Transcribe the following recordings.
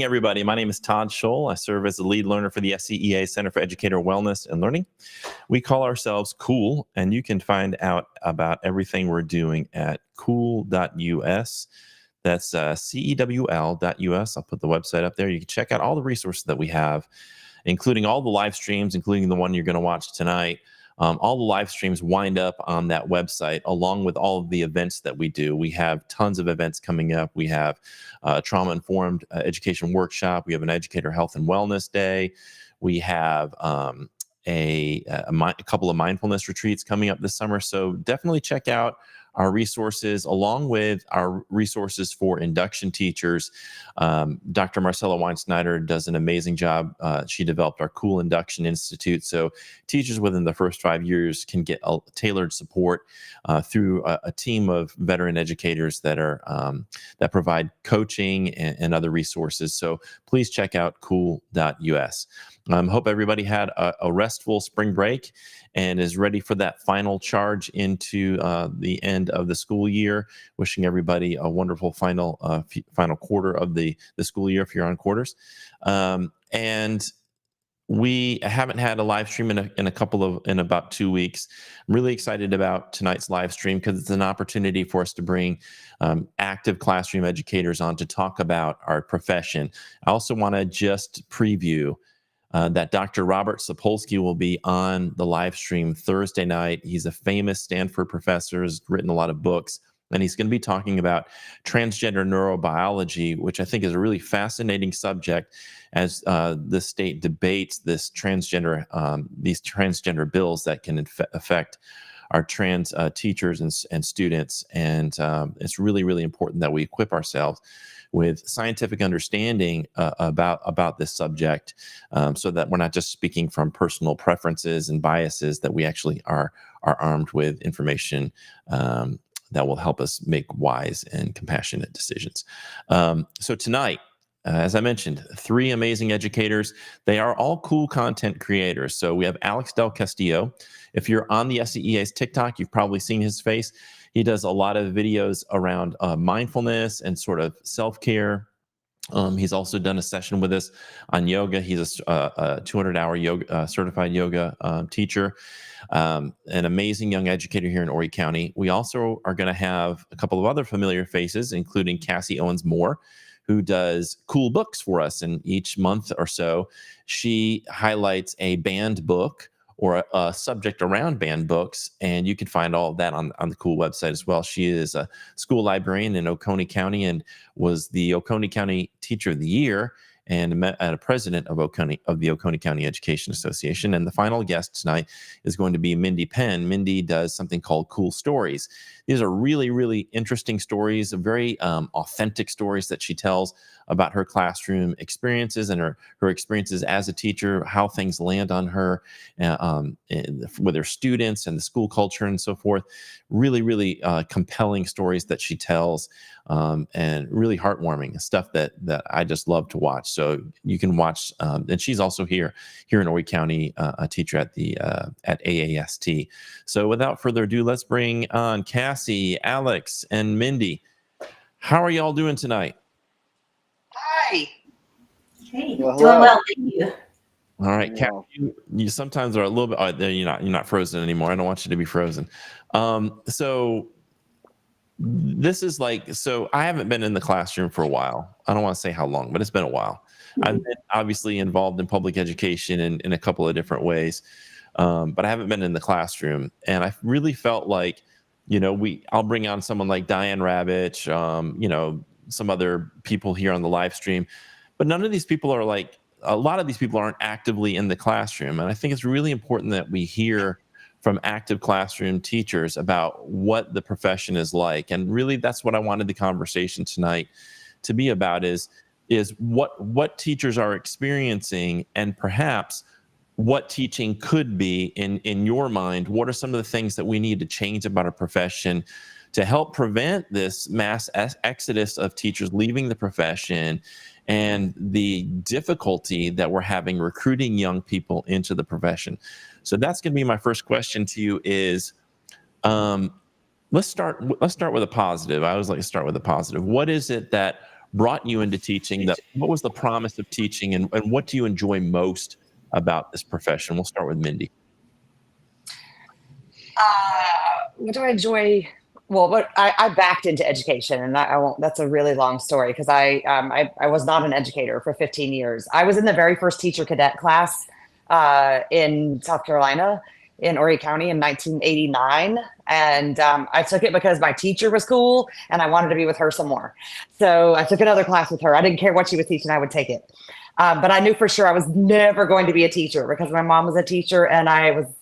morning, everybody. My name is Todd Scholl. I serve as the lead learner for the SCEA Center for Educator Wellness and Learning. We call ourselves Cool, and you can find out about everything we're doing at cool.us. That's cewl.us. I'll put the website up there. You can check out all the resources that we have, including all the live streams, including the one you're going to watch tonight. All the live streams wind up on that website, along with all of the events that we do. We have tons of events coming up. We have a trauma-informed education workshop. We have an educator health and wellness day. We have a couple of mindfulness retreats coming up this summer. So definitely check out our resources, along with our resources for induction teachers. Dr. Marcella Weinsnyder does an amazing job. She developed our Cool Induction Institute. So teachers within the first 5 years can get tailored support through a team of veteran educators that provide coaching and other resources. So please check out cool.us. Hope everybody had a restful spring break and is ready for that final charge into the end of the school year. Wishing everybody a wonderful final quarter of the school year if you're on quarters. And we haven't had a live stream in about 2 weeks. I'm really excited about tonight's live stream because it's an opportunity for us to bring active classroom educators on to talk about our profession. I also want to just preview that Dr. Robert Sapolsky will be on the live stream Thursday night. He's a famous Stanford professor, has written a lot of books, and he's going to be talking about transgender neurobiology, which I think is a really fascinating subject as the state debates these transgender bills that can affect our trans teachers and students. And it's really, really important that we equip ourselves with scientific understanding about this subject, so that we're not just speaking from personal preferences and biases, that we actually are armed with information that will help us make wise and compassionate decisions. So tonight, as I mentioned, 3 amazing educators. They are all cool content creators. So we have Alex DelCastillo. If you're on the SCEA's TikTok, you've probably seen his face. He does a lot of videos around mindfulness and sort of self-care. He's also done a session with us on yoga. He's a 200-hour yoga certified yoga teacher, an amazing young educator here in Horry County. We also are going to have a couple of other familiar faces, including Cassie Owens Moore, who does cool books for us. And each month or so, she highlights a banned book or a subject around banned books, and you can find all of that on the Cool website as well. She is a school librarian in Oconee County and was the Oconee County Teacher of the Year and a president of the Oconee County Education Association. And the final guest tonight is going to be Mindi Penn. Mindi does something called Cool Stories. These are really, really interesting stories, very authentic stories that she tells about her classroom experiences and her experiences as a teacher, how things land on her with her students and the school culture and so forth. Really, really compelling stories that she tells, and really heartwarming stuff that I just love to watch. So you can watch, and she's also here in Horry County, a teacher at AAST. So without further ado, let's bring on Cassie, Alex, and Mindi. How are y'all doing tonight? Hi. Hey, Well, doing well, thank you. All right, Cassie, you sometimes are a little bit. You're not frozen anymore. I don't want you to be frozen. So this is so I haven't been in the classroom for a while. I don't want to say how long, but it's been a while. I've been obviously involved in public education in a couple of different ways, but I haven't been in the classroom. And I really felt like, I'll bring on someone like Diane Ravitch, some other people here on the live stream, but none of these people are a lot of these people aren't actively in the classroom. And I think it's really important that we hear from active classroom teachers about what the profession is like. And really, that's what I wanted the conversation tonight to be about, is what teachers are experiencing, and perhaps what teaching could be in your mind. What are some of the things that we need to change about our profession to help prevent this mass exodus of teachers leaving the profession and the difficulty that we're having recruiting young people into the profession? So that's going to be my first question to you is, let's start with a positive. I always like to start with a positive. What is it that brought you into teaching? What was the promise of teaching, and what do you enjoy most about this profession? We'll start with Mindi. What do I enjoy? Well, I backed into education, and I won't. That's a really long story because I was not an educator for 15 years. I was in the very first teacher cadet class in South Carolina in Horry County in 1989, and I took it because my teacher was cool, and I wanted to be with her some more. So I took another class with her. I didn't care what she was teaching; I would take it. But I knew for sure I was never going to be a teacher because my mom was a teacher, and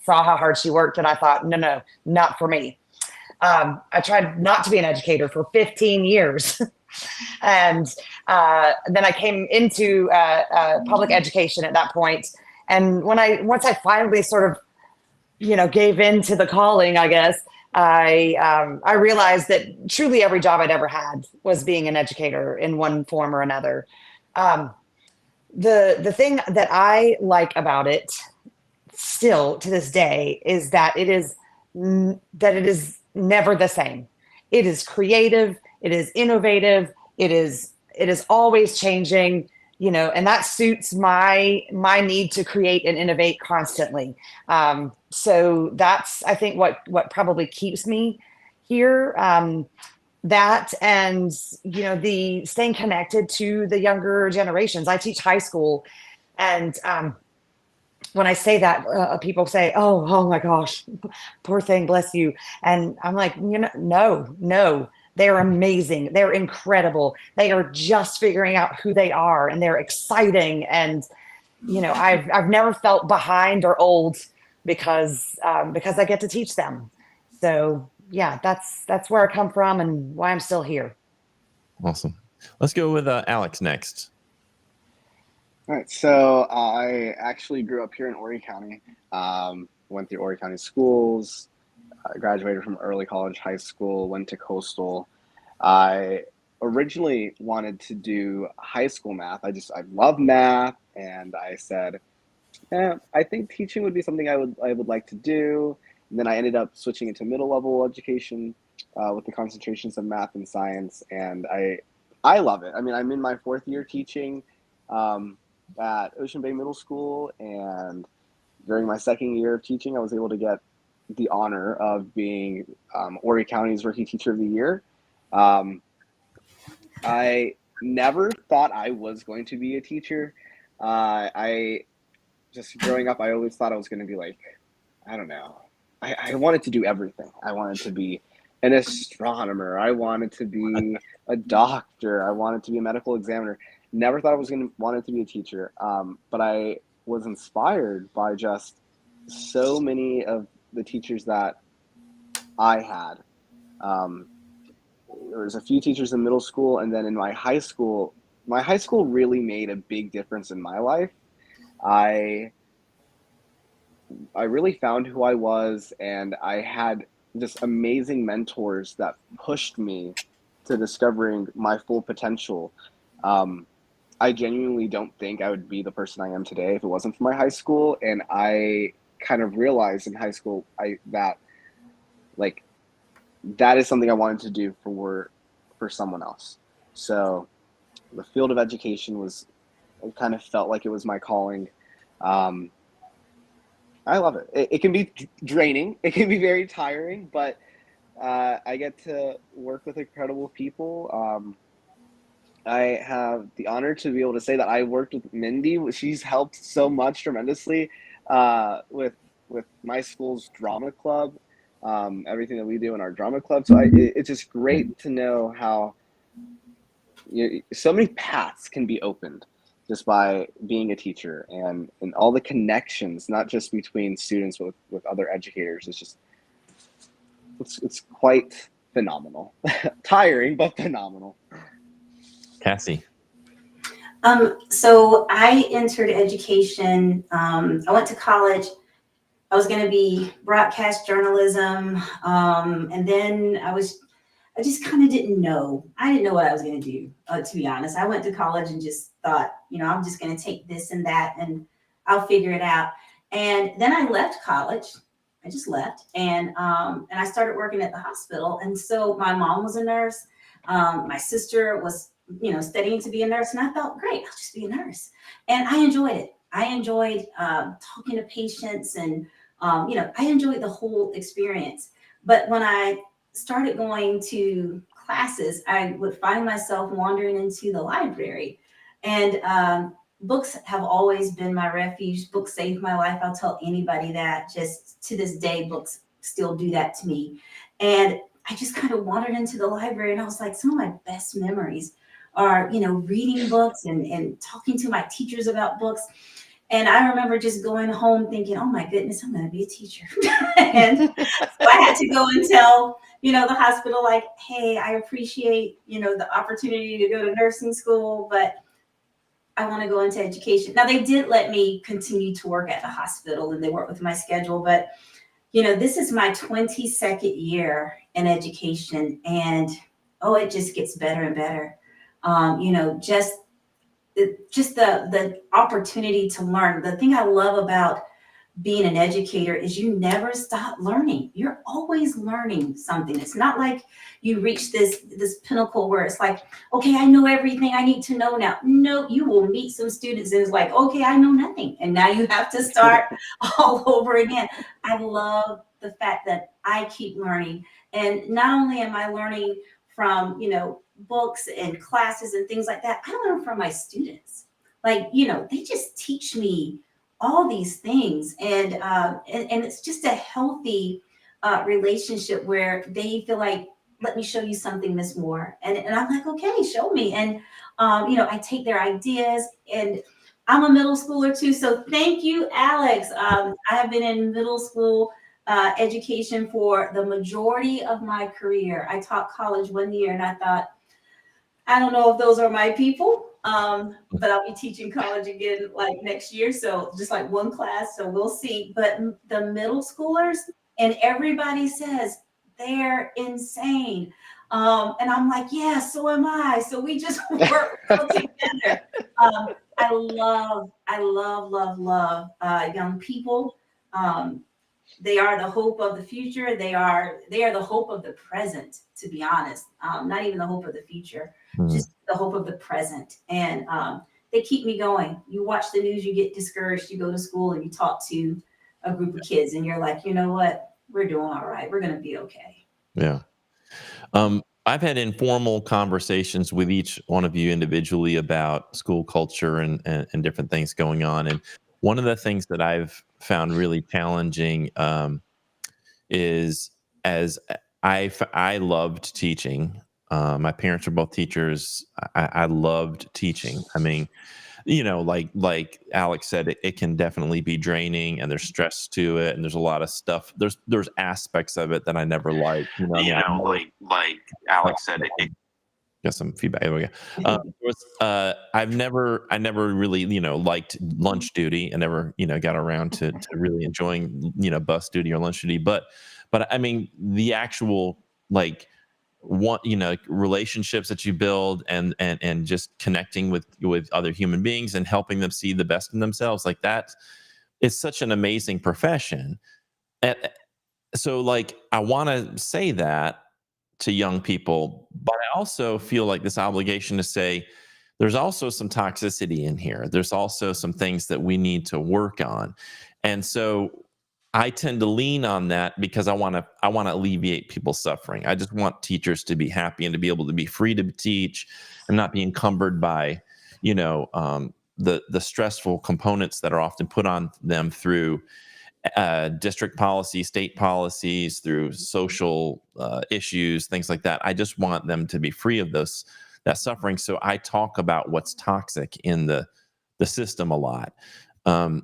saw how hard she worked, and I thought, no, not for me. I tried not to be an educator for 15 years. And then I came into public education at that point. And once I finally sort of, gave in to the calling, I guess, I realized that truly every job I'd ever had was being an educator in one form or another. The thing that I like about it still to this day is that it is never the same. It is creative. It is innovative. It is always changing, and that suits my need to create and innovate constantly. So that's, I think, what probably keeps me here. That and, the staying connected to the younger generations. I teach high school, and when I say that, people say, oh my gosh, poor thing, bless you. And I'm like, no, they're amazing. They're incredible. They are just figuring out who they are, and they're exciting. And, I've never felt behind or old because I get to teach them. So yeah, that's where I come from and why I'm still here. Awesome. Let's go with Alex next. All right, so I actually grew up here in Horry County, went through Horry County schools, graduated from early college, high school, went to Coastal. I originally wanted to do high school math. I love math, and I said, I think teaching would be something I would like to do. And then I ended up switching into middle level education with the concentrations of math and science, and I love it. I mean, I'm in my 4th year teaching at Ocean Bay Middle School, and during my 2nd year of teaching, I was able to get the honor of being Horry County's Rookie Teacher of the Year. I never thought I was going to be a teacher. I just growing up, I always thought I was going to be like, I don't know. I wanted to do everything. I wanted to be an astronomer. I wanted to be a doctor. I wanted to be a medical examiner. Never thought I was wanted to be a teacher. But I was inspired by just so many of the teachers that I had. There was a few teachers in middle school, and then in my high school really made a big difference in my life. I really found who I was, and I had just amazing mentors that pushed me to discovering my full potential. I genuinely don't think I would be the person I am today if it wasn't for my high school. And I kind of realized in high school that is something I wanted to do for someone else. So the field of education it kind of felt like it was my calling. I love it. It can be draining. It can be very tiring, but I get to work with incredible people. I have the honor to be able to say that I worked with Mindi. She's helped so much tremendously with my school's drama club, everything that we do in our drama club. So it's just great to know how so many paths can be opened just by being a teacher, and all the connections, not just between students with other educators. It's quite phenomenal. Tiring, but phenomenal. Cassie. So I entered education. I went to college. I was going to be broadcast journalism. And then I just kind of didn't know. I didn't know what I was going to do, to be honest. I went to college and just thought, I'm just going to take this and that and I'll figure it out. And then I left college. I just left, and I started working at the hospital. And so my mom was a nurse. My sister was studying to be a nurse. And I thought, great, I'll just be a nurse. And I enjoyed it. I enjoyed talking to patients and, I enjoyed the whole experience. But when I started going to classes, I would find myself wandering into the library. And books have always been my refuge. Books saved my life. I'll tell anybody that. Just to this day, books still do that to me. And I just kind of wandered into the library, and I was like, some of my best memories are, reading books and talking to my teachers about books. And I remember just going home thinking, oh my goodness, I'm going to be a teacher. And so I had to go and tell, the hospital, like, hey, I appreciate, the opportunity to go to nursing school, but I want to go into education. Now, they did let me continue to work at the hospital, and they worked with my schedule, but this is my 22nd year in education, and it just gets better and better. Just the opportunity to learn. The thing I love about being an educator is you never stop learning. You're always learning something. It's not like you reach this pinnacle where it's like, okay, I know everything I need to know now. No, you will meet some students and it's like, okay, I know nothing. And now you have to start all over again. I love the fact that I keep learning. And not only am I learning from, books and classes and things like that, I learn from my students. Like, they just teach me all these things. And it's just a healthy relationship where they feel like, let me show you something, Miss Moore. And I'm like, okay, show me. And, I take their ideas, and I'm a middle schooler too. So thank you, Alex. I have been in middle school education for the majority of my career. I taught college 1 year, and I thought, I don't know if those are my people, but I'll be teaching college again like next year. So just like one class. So we'll see. But the middle schoolers, and everybody says they're insane. And I'm like, yeah, so am I. So we just work well together. I love young people. They are the hope of the future. They are the hope of the present, to be honest. Not even the hope of the future, just the hope of the present. And they keep me going. You watch the news, you get discouraged, you go to school and you talk to a group of kids and you're like, you know what? We're doing all right. We're going to be okay. Yeah. I've had informal conversations with each one of you individually about school culture and different things going on. And one of the things that I've found really challenging is, as I loved teaching. My parents are both teachers. I loved teaching. I mean, like Alex said, it can definitely be draining, and there's stress to it, and there's a lot of stuff. There's aspects of it that I never liked. Like Alex said, it got some feedback. There we go. I never really, liked lunch duty. I never, got around to really enjoying, bus duty or lunch duty. But I mean, the actual relationships that you build and just connecting with other human beings and helping them see the best in themselves, like that is such an amazing profession. And so I want to say that to young people, but I also feel like this obligation to say there's also some toxicity in here. There's also some things that we need to work on. And so I tend to lean on that because I want to alleviate people's suffering. I just want teachers to be happy and to be able to be free to teach and not be encumbered by, the stressful components that are often put on them through district policy, state policies, through social issues, things like that. I just want them to be free of that suffering. So I talk about what's toxic in the system a lot. And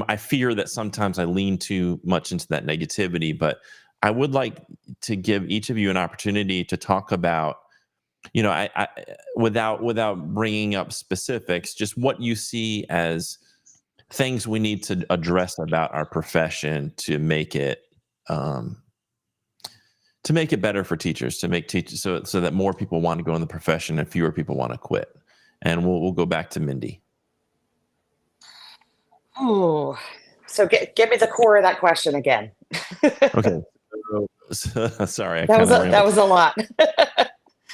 I fear that sometimes I lean too much into that negativity, but I would like to give each of you an opportunity to talk about, I without bringing up specifics, just what you see as things we need to address about our profession to make it better for teachers, to make teachers so that more people want to go in the profession and fewer people want to quit. And we'll go back to Mindi. Oh, so give me the core of that question again. Okay. So, sorry. That was a lot.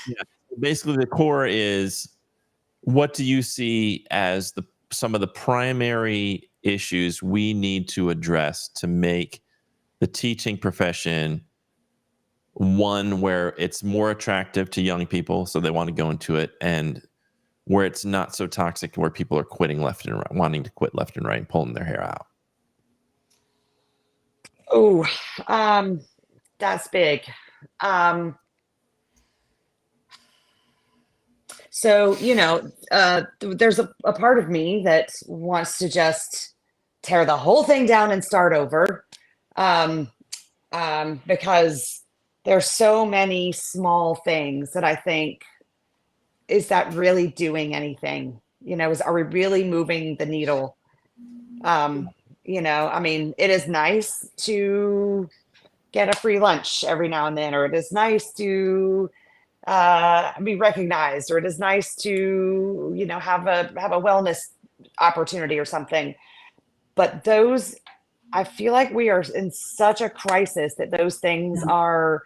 Yeah. basically the core is, what do you see as some of the primary issues we need to address to make the teaching profession one where it's more attractive to young people so they want to go into it, and where it's not so toxic where people are quitting left and right, wanting to quit left and right and pulling their hair out? Oh, that's big. So, there's a part of me that wants to just tear the whole thing down and start over. Because there's so many small things that I think, is that really doing anything? Are we really moving the needle? It is nice to get a free lunch every now and then, or it is nice to be recognized, or it is nice to, have a wellness opportunity or something. But those, I feel like we are in such a crisis that those things are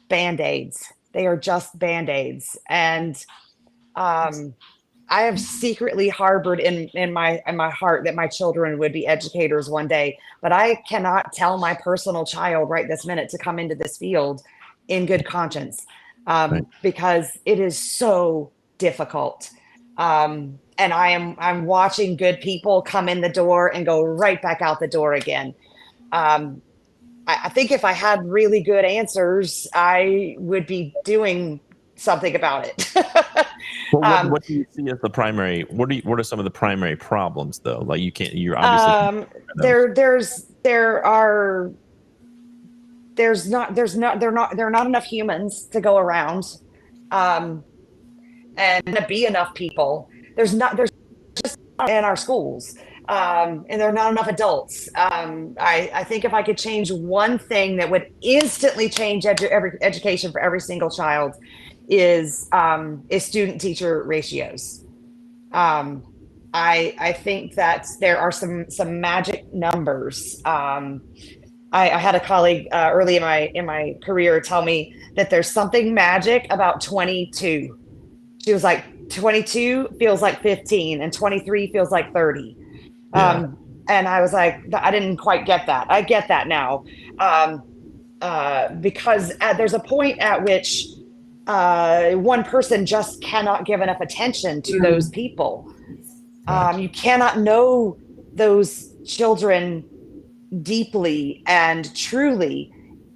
Band-Aids. They are just Band-Aids. And I have secretly harbored in my heart that my children would be educators one day, but I cannot tell my personal child right this minute to come into this field in good conscience, because it is so difficult. And I'm watching good people come in the door and go right back out the door again. I think if I had really good answers, I would be doing something about it. Well, what do you see as the primary? What are some of the primary problems though? Like you're obviously there are not enough humans to go around, and to be enough people. There's just not in our schools, and there are not enough adults. I think if I could change one thing that would instantly change every education for every single child, is student teacher ratios. I think that there are some magic numbers. I had a colleague early in my career tell me that there's something magic about 22. She was like, 22 feels like 15 and 23 feels like 30. Yeah. And I was like, I didn't quite get that. I get that now. Because there's a point at which one person just cannot give enough attention to those people. You cannot know those children deeply and truly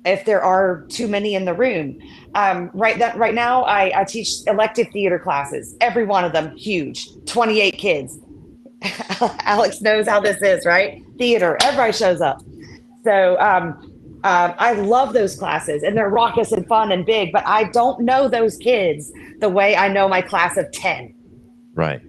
if there are too many in the room. Right now, I teach elective theater classes. Every one of them huge, 28 kids. Alex knows how this is, right? Theater, everybody shows up. So I love those classes, and they're raucous and fun and big, but I don't know those kids the way I know my class of 10. Right.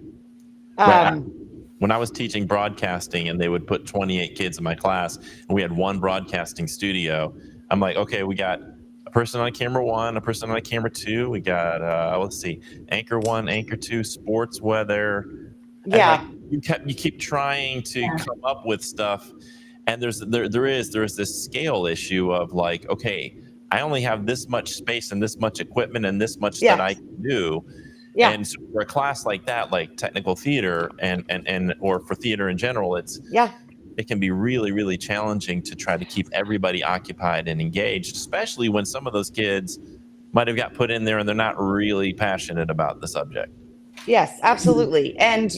When I was teaching broadcasting and they would put 28 kids in my class and we had one broadcasting studio, I'm like, okay, we got a person on camera 1, a person on camera 2. We got, anchor 1, anchor 2, sports, weather. Yeah. And you keep trying to come up with stuff. And there is this scale issue of like, okay, I only have this much space and this much equipment and this much that I can do. Yeah. And so for a class like that, like technical theater and or for theater in general, it can be really, really challenging to try to keep everybody occupied and engaged, especially when some of those kids might have got put in there and they're not really passionate about the subject. Yes, absolutely. And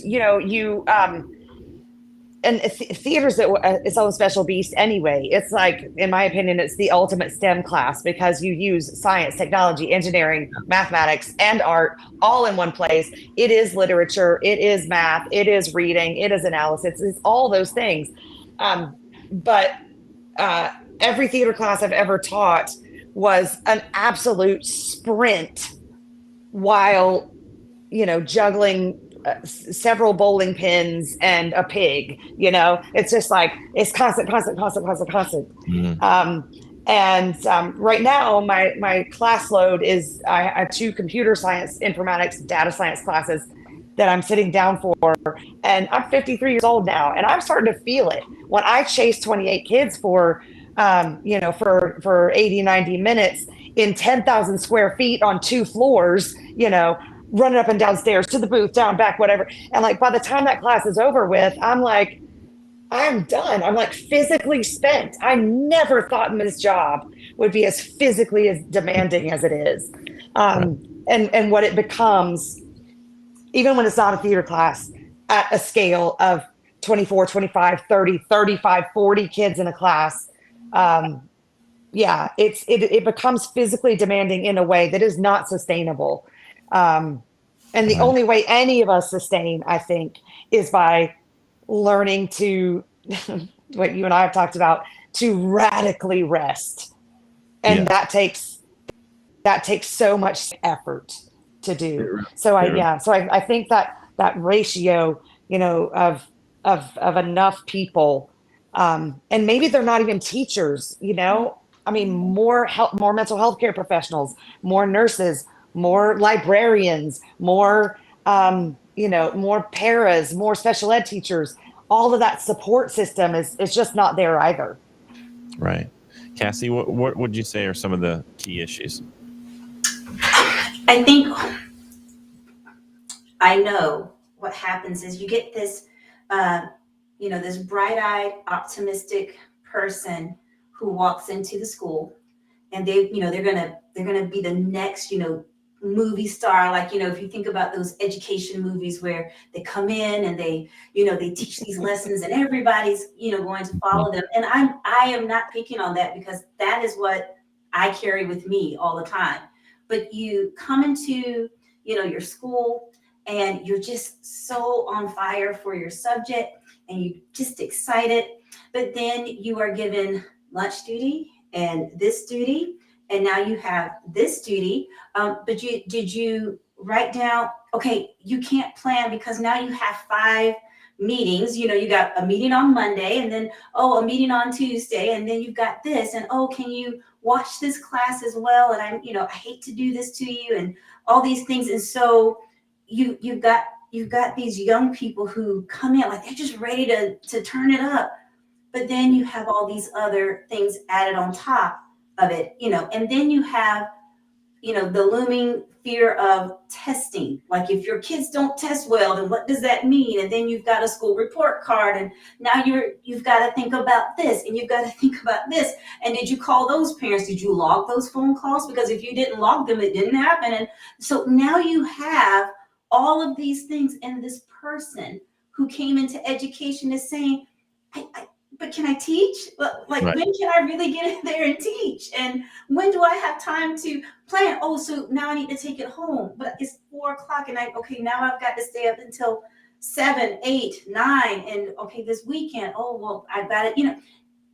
theater's its own special beast anyway. It's like, in my opinion, it's the ultimate STEM class because you use science, technology, engineering, mathematics, and art all in one place. It is literature, it is math, it is reading, it is analysis, it's all those things. But every theater class I've ever taught was an absolute sprint while, juggling several bowling pins and a pig. It's just like, it's constant. Mm-hmm. Right now my class load is, I have 2 computer science, informatics, data science classes that I'm sitting down for, and I'm 53 years old now, and I'm starting to feel it when I chase 28 kids for 80, 90 minutes in 10,000 square feet on 2 floors. running up and downstairs to the booth, down, back, whatever. And like, by the time that class is over with, I'm like, I'm done. I'm like physically spent. I never thought this job would be as physically as demanding as it is. And what it becomes, even when it's not a theater class, at a scale of 24, 25, 30, 35, 40 kids in a class. It becomes physically demanding in a way that is not sustainable. And the only way any of us sustain, I think, is by learning to, what you and I have talked about, to radically rest. And that takes so much effort to do. So I think that ratio, of enough people, and maybe they're not even teachers, I mean, more mental health care professionals, more nurses, more librarians, more, more paras, more special ed teachers. All of that support system is just not there either. Right. Cassie, what would you say are some of the key issues? I think I know what happens is you get this, this bright-eyed, optimistic person who walks into the school, and they're gonna be the next, movie star. Like, if you think about those education movies where they come in and they teach these lessons and everybody's, going to follow them. And I am not picking on that, because that is what I carry with me all the time. But you come into, your school, and you're just so on fire for your subject, and you're just excited. But then you are given lunch duty and this duty, and now you have this duty. But did you write down, okay, you can't plan because now you have 5 meetings. You got a meeting on Monday, and then, a meeting on Tuesday, and then you've got this, and can you watch this class as well? And I hate to do this to you, and all these things. And so you've got these young people who come in like they're just ready to turn it up. But then you have all these other things added on top of it, and then you have, the looming fear of testing. Like, if your kids don't test well, then what does that mean? And then you've got a school report card, and now you've got to think about this, and you've got to think about this. And did you call those parents? Did you log those phone calls? Because if you didn't log them, it didn't happen. And so now you have all of these things, and this person who came into education is saying, but can I teach? Like, right. When can I really get in there and teach? And when do I have time to plan? Oh, so now I need to take it home, but it's 4:00, and now I've got to stay up until 7, 8, 9. And okay, this weekend, I've got it.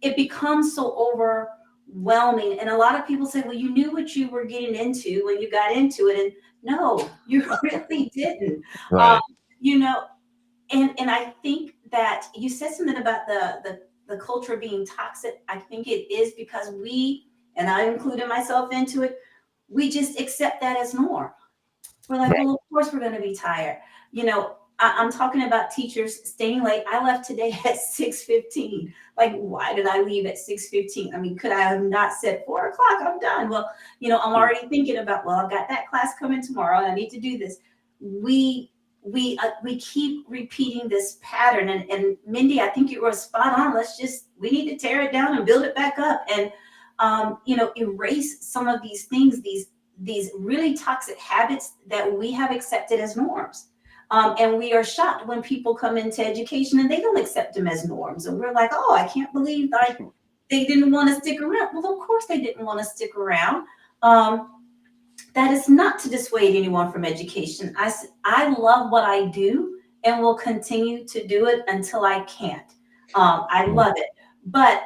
It becomes so overwhelming. And a lot of people say, well, you knew what you were getting into when you got into it. And no, you really didn't. Right. And I think that you said something about the culture being toxic. I think it is because and I included myself into it, we just accept that as norm. We're like, well, of course we're going to be tired. I'm talking about teachers staying late. I left today at 6:15. Like, why did I leave at 6:15? I mean, could I have not said 4:00? I'm done. Well, I'm already thinking about, I've got that class coming tomorrow, and I need to do this. We keep repeating this pattern, and Mindi, I think you were spot on. We need to tear it down and build it back up, and erase some of these things, these really toxic habits that we have accepted as norms. And we are shocked when people come into education and they don't accept them as norms, and we're like, I can't believe they didn't want to stick around. Well, of course they didn't want to stick around. That is not to dissuade anyone from education. I love what I do and will continue to do it until I can't. I love it. But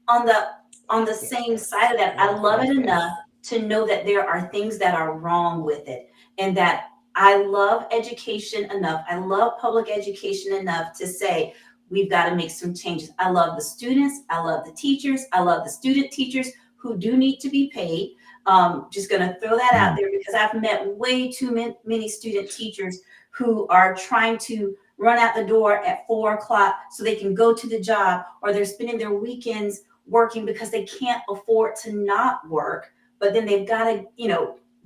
on the same side of that, I love it enough to know that there are things that are wrong with it, and that I love education enough. I love public education enough to say, we've got to make some changes. I love the students. I love the teachers. I love the student teachers who do need to be paid. Just going to throw that out there, because I've met way too many student teachers who are trying to run out the door at 4:00 so they can go to the job, or they're spending their weekends working because they can't afford to not work. But then they've got to,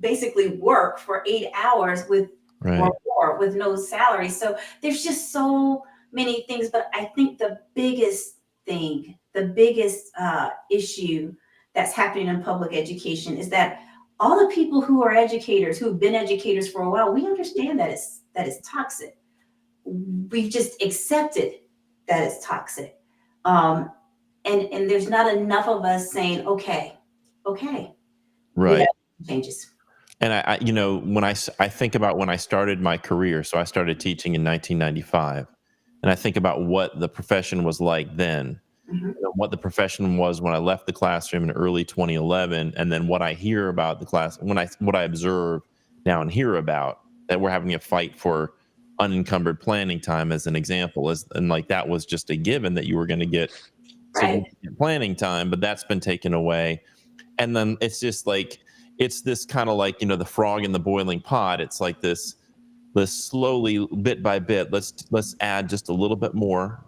basically work for 8 hours with Right. or more with no salary. So there's just so many things. But I think the biggest thing, the biggest issue that's happening in public education is that all the people who are educators, who've been educators for a while, we understand that it's toxic. We've just accepted that it's toxic. And there's not enough of us saying, okay, Right. changes. And I you know, when I think about when I started my career, so I started teaching in 1995, and I think about what the profession was like then, Mhm. what the profession was when I left the classroom in early 2011, and then what I hear about the class, what I observe now and hear about, that we're having a fight for unencumbered planning time as an example, and like that was just a given that you were going to get Right. significant planning time, but that's been taken away. And then it's just like, it's this kind of like, you know, the frog in the boiling pot. It's like this slowly, bit by bit, let's add just a little bit more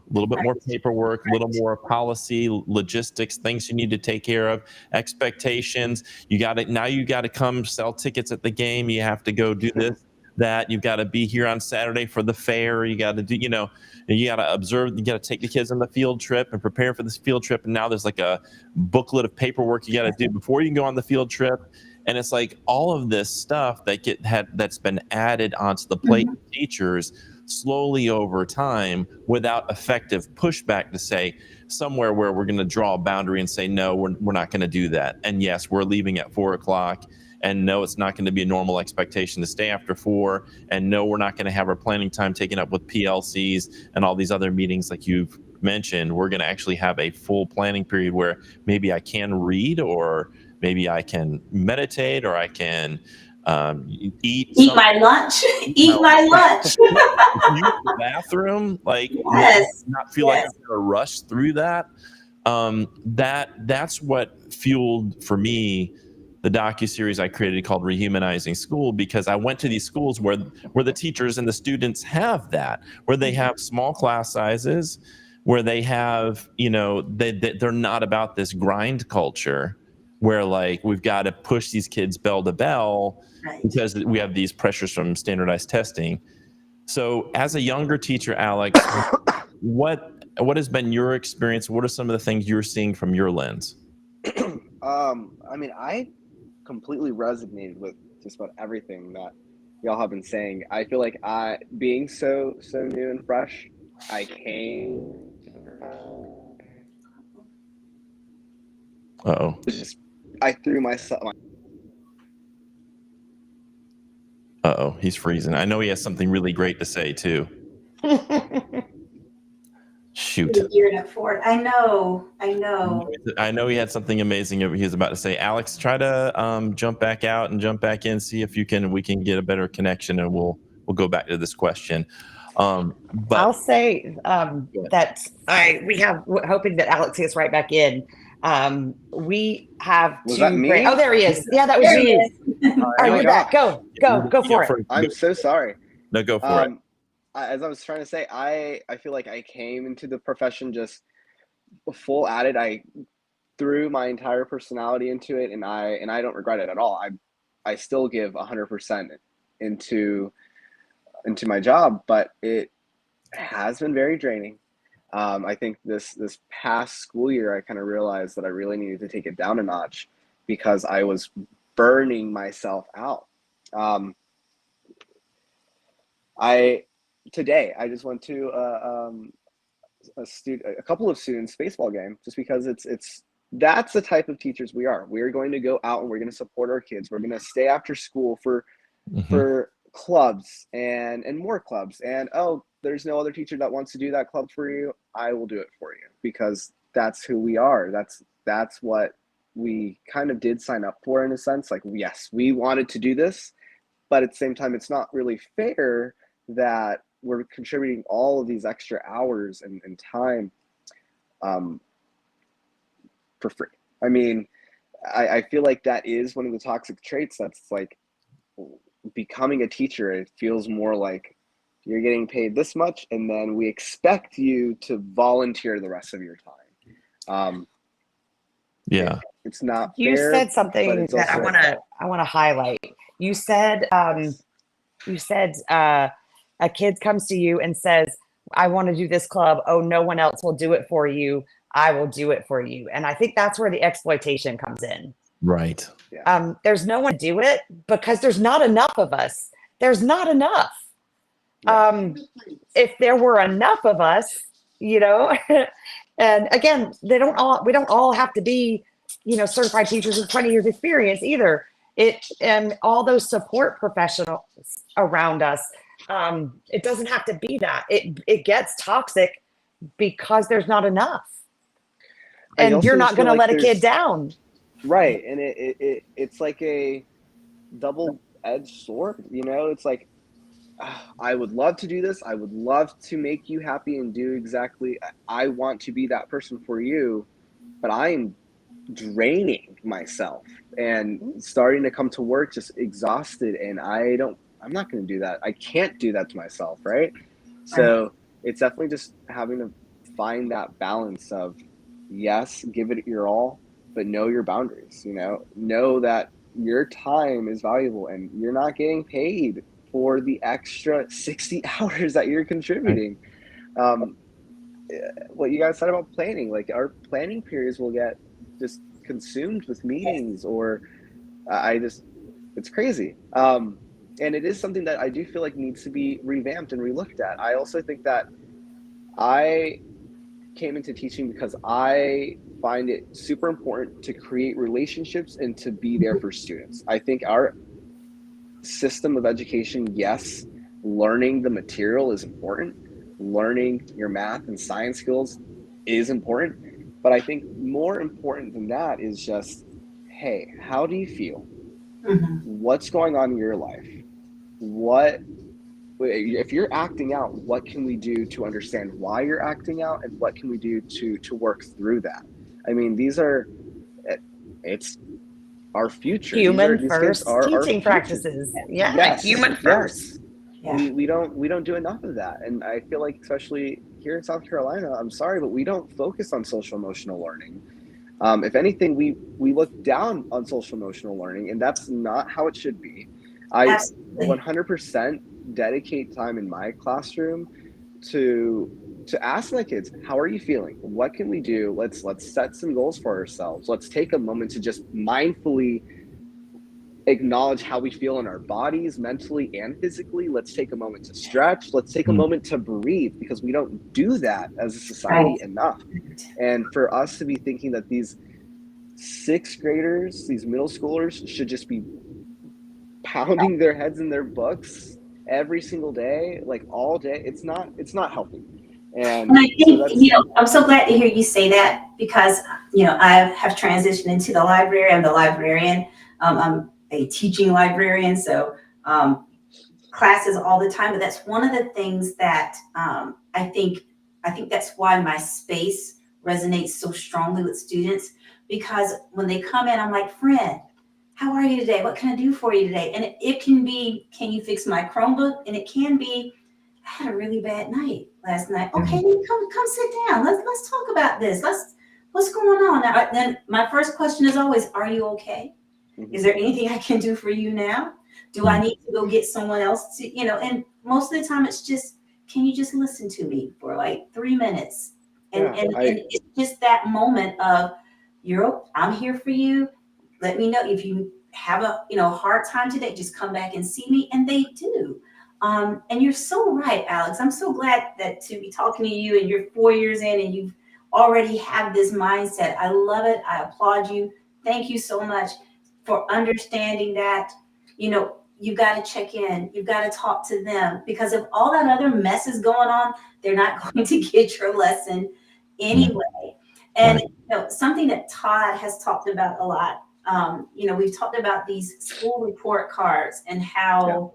paperwork, a little more policy, logistics, things you need to take care of, expectations. You got to come sell tickets at the game. You have to go do this, that. You've got to be here on Saturday for the fair. You got to do, you know, you got to observe, you got to take the kids on the field trip and prepare for this field trip. And now there's like a booklet of paperwork you got to do before you can go on the field trip. And it's like all of this stuff that's been added onto the plate of teachers slowly over time without effective pushback to say somewhere where we're going to draw a boundary and say, no, we're not going to do that. And yes, we're leaving at 4:00. And no, it's not going to be a normal expectation to stay after 4. And no, we're not going to have our planning time taken up with PLCs and all these other meetings like you've mentioned. We're going to actually have a full planning period where maybe I can read, or maybe I can meditate, or I can eat my lunch. Eat my lunch. use the bathroom, like Yes. not feel like I'm going to rush through that. That's what fueled for me the docuseries I created called Rehumanizing School, because I went to these schools where the teachers and the students have that, where they have small class sizes, where they have, you know, they're not about this grind culture where like we've got to push these kids bell to bell Right. because we have these pressures from standardized testing. So as a younger teacher, Alex, what has been your experience? What are some of the things you're seeing from your lens? I mean, I completely resonated with just about everything that y'all have been saying. I feel like being so new and fresh, I came. Uh-oh. I threw myself. Uh-oh, he's freezing. I know he has something really great to say too. Shoot. Geared up for it. I know. I know he had something amazing he was about to say. Alex, try to jump back out and jump back in, see if we can get a better connection, and we'll go back to this question. But I'll say that we have, hoping that Alex gets right back in. We have Was two that me? great. Oh, there he is. Yeah, that was you. All right, you're back. Go for it. I'm so sorry. No, go for it. As I was trying to say, I feel like I came into the profession just full at it. I threw my entire personality into it, and I don't regret it at all. I still give 100% into my job, but it has been very draining. I think this past school year, I kind of realized that I really needed to take it down a notch because I was burning myself out. Today I just went to a couple of students' baseball game just because that's the type of teachers we are. We're going to go out and we're going to support our kids. We're going to stay after school for clubs and more clubs. And there's no other teacher that wants to do that club for you. I will do it for you because that's who we are. That's what we kind of did sign up for, in a sense. Like, yes, we wanted to do this, but at the same time, it's not really fair that we're contributing all of these extra hours and time for free. I mean, I feel like that is one of the toxic traits that's like becoming a teacher. It feels more like you're getting paid this much and then we expect you to volunteer the rest of your time. Yeah. It's not You fair, said something that I want to highlight. You said a kid comes to you and says, I want to do this club. Oh, no one else will do it for you. I will do it for you. And I think that's where the exploitation comes in. Right. There's no one to do it because there's not enough of us. There's not enough. If there were enough of us, and again, we don't all have to be, certified teachers with 20 years experience either. And all those support professionals around us, it doesn't have to be that. It gets toxic because there's not enough. And you're not going to let a kid down. Right. And it's like a double-edged sword, it's like, I would love to do this. I would love to make you happy and do exactly. I want to be that person for you, but I am draining myself and starting to come to work just exhausted. And I'm not going to do that. I can't do that to myself. Right. So it's definitely just having to find that balance of, yes, give it your all, but know your boundaries, know that your time is valuable and you're not getting paid for the extra 60 hours that you're contributing. What you guys said about planning, like our planning periods will get just consumed with meetings or it's crazy. And it is something that I do feel like needs to be revamped and relooked at. I also think that I came into teaching because I find it super important to create relationships and to be there for students. I think our system of education, yes, learning the material is important. Learning your math and science skills is important. But I think more important than that is just, hey, how do you feel? Mm-hmm. What's going on in your life? If you're acting out, what can we do to understand why you're acting out, and what can we do to work through that? I mean, it's our future. Human first teaching practices. Yeah, yes, human first. Yes. Yeah. We don't do enough of that, and I feel like especially here in South Carolina, I'm sorry, but we don't focus on social emotional learning. If anything, we look down on social emotional learning, and that's not how it should be. I Absolutely. 100% dedicate time in my classroom to ask my kids, how are you feeling? What can we do? Let's set some goals for ourselves. Let's take a moment to just mindfully acknowledge how we feel in our bodies, mentally and physically. Let's take a moment to stretch. Let's take a moment to breathe, because we don't do that as a society enough. And for us to be thinking that these sixth graders, these middle schoolers should just be pounding their heads in their books every single day, like all day, it's not healthy. And I think, I'm so glad to hear you say that, because, I have transitioned into the library. I'm the librarian. I'm a teaching librarian, so classes all the time. But that's one of the things that I think that's why my space resonates so strongly with students, because when they come in, I'm like, friend, how are you today? What can I do for you today? And it can be, can you fix my Chromebook? And it can be, I had a really bad night last night. Okay, come sit down. Let's talk about this. What's going on? Now, then my first question is always, are you okay? Is there anything I can do for you now? Do I need to go get someone else to, and most of the time it's just, can you just listen to me for like 3 minutes? And it's just that moment of, I'm here for you. Let me know if you have a hard time today, just come back and see me. And they do. And you're so right, Alex. I'm so glad to be talking to you, and you're 4 years in and you've already have this mindset. I love it. I applaud you. Thank you so much for understanding that, you've got to check in. You've got to talk to them, because if all that other mess is going on, they're not going to get your lesson anyway. And something that Todd has talked about a lot, we've talked about these school report cards and how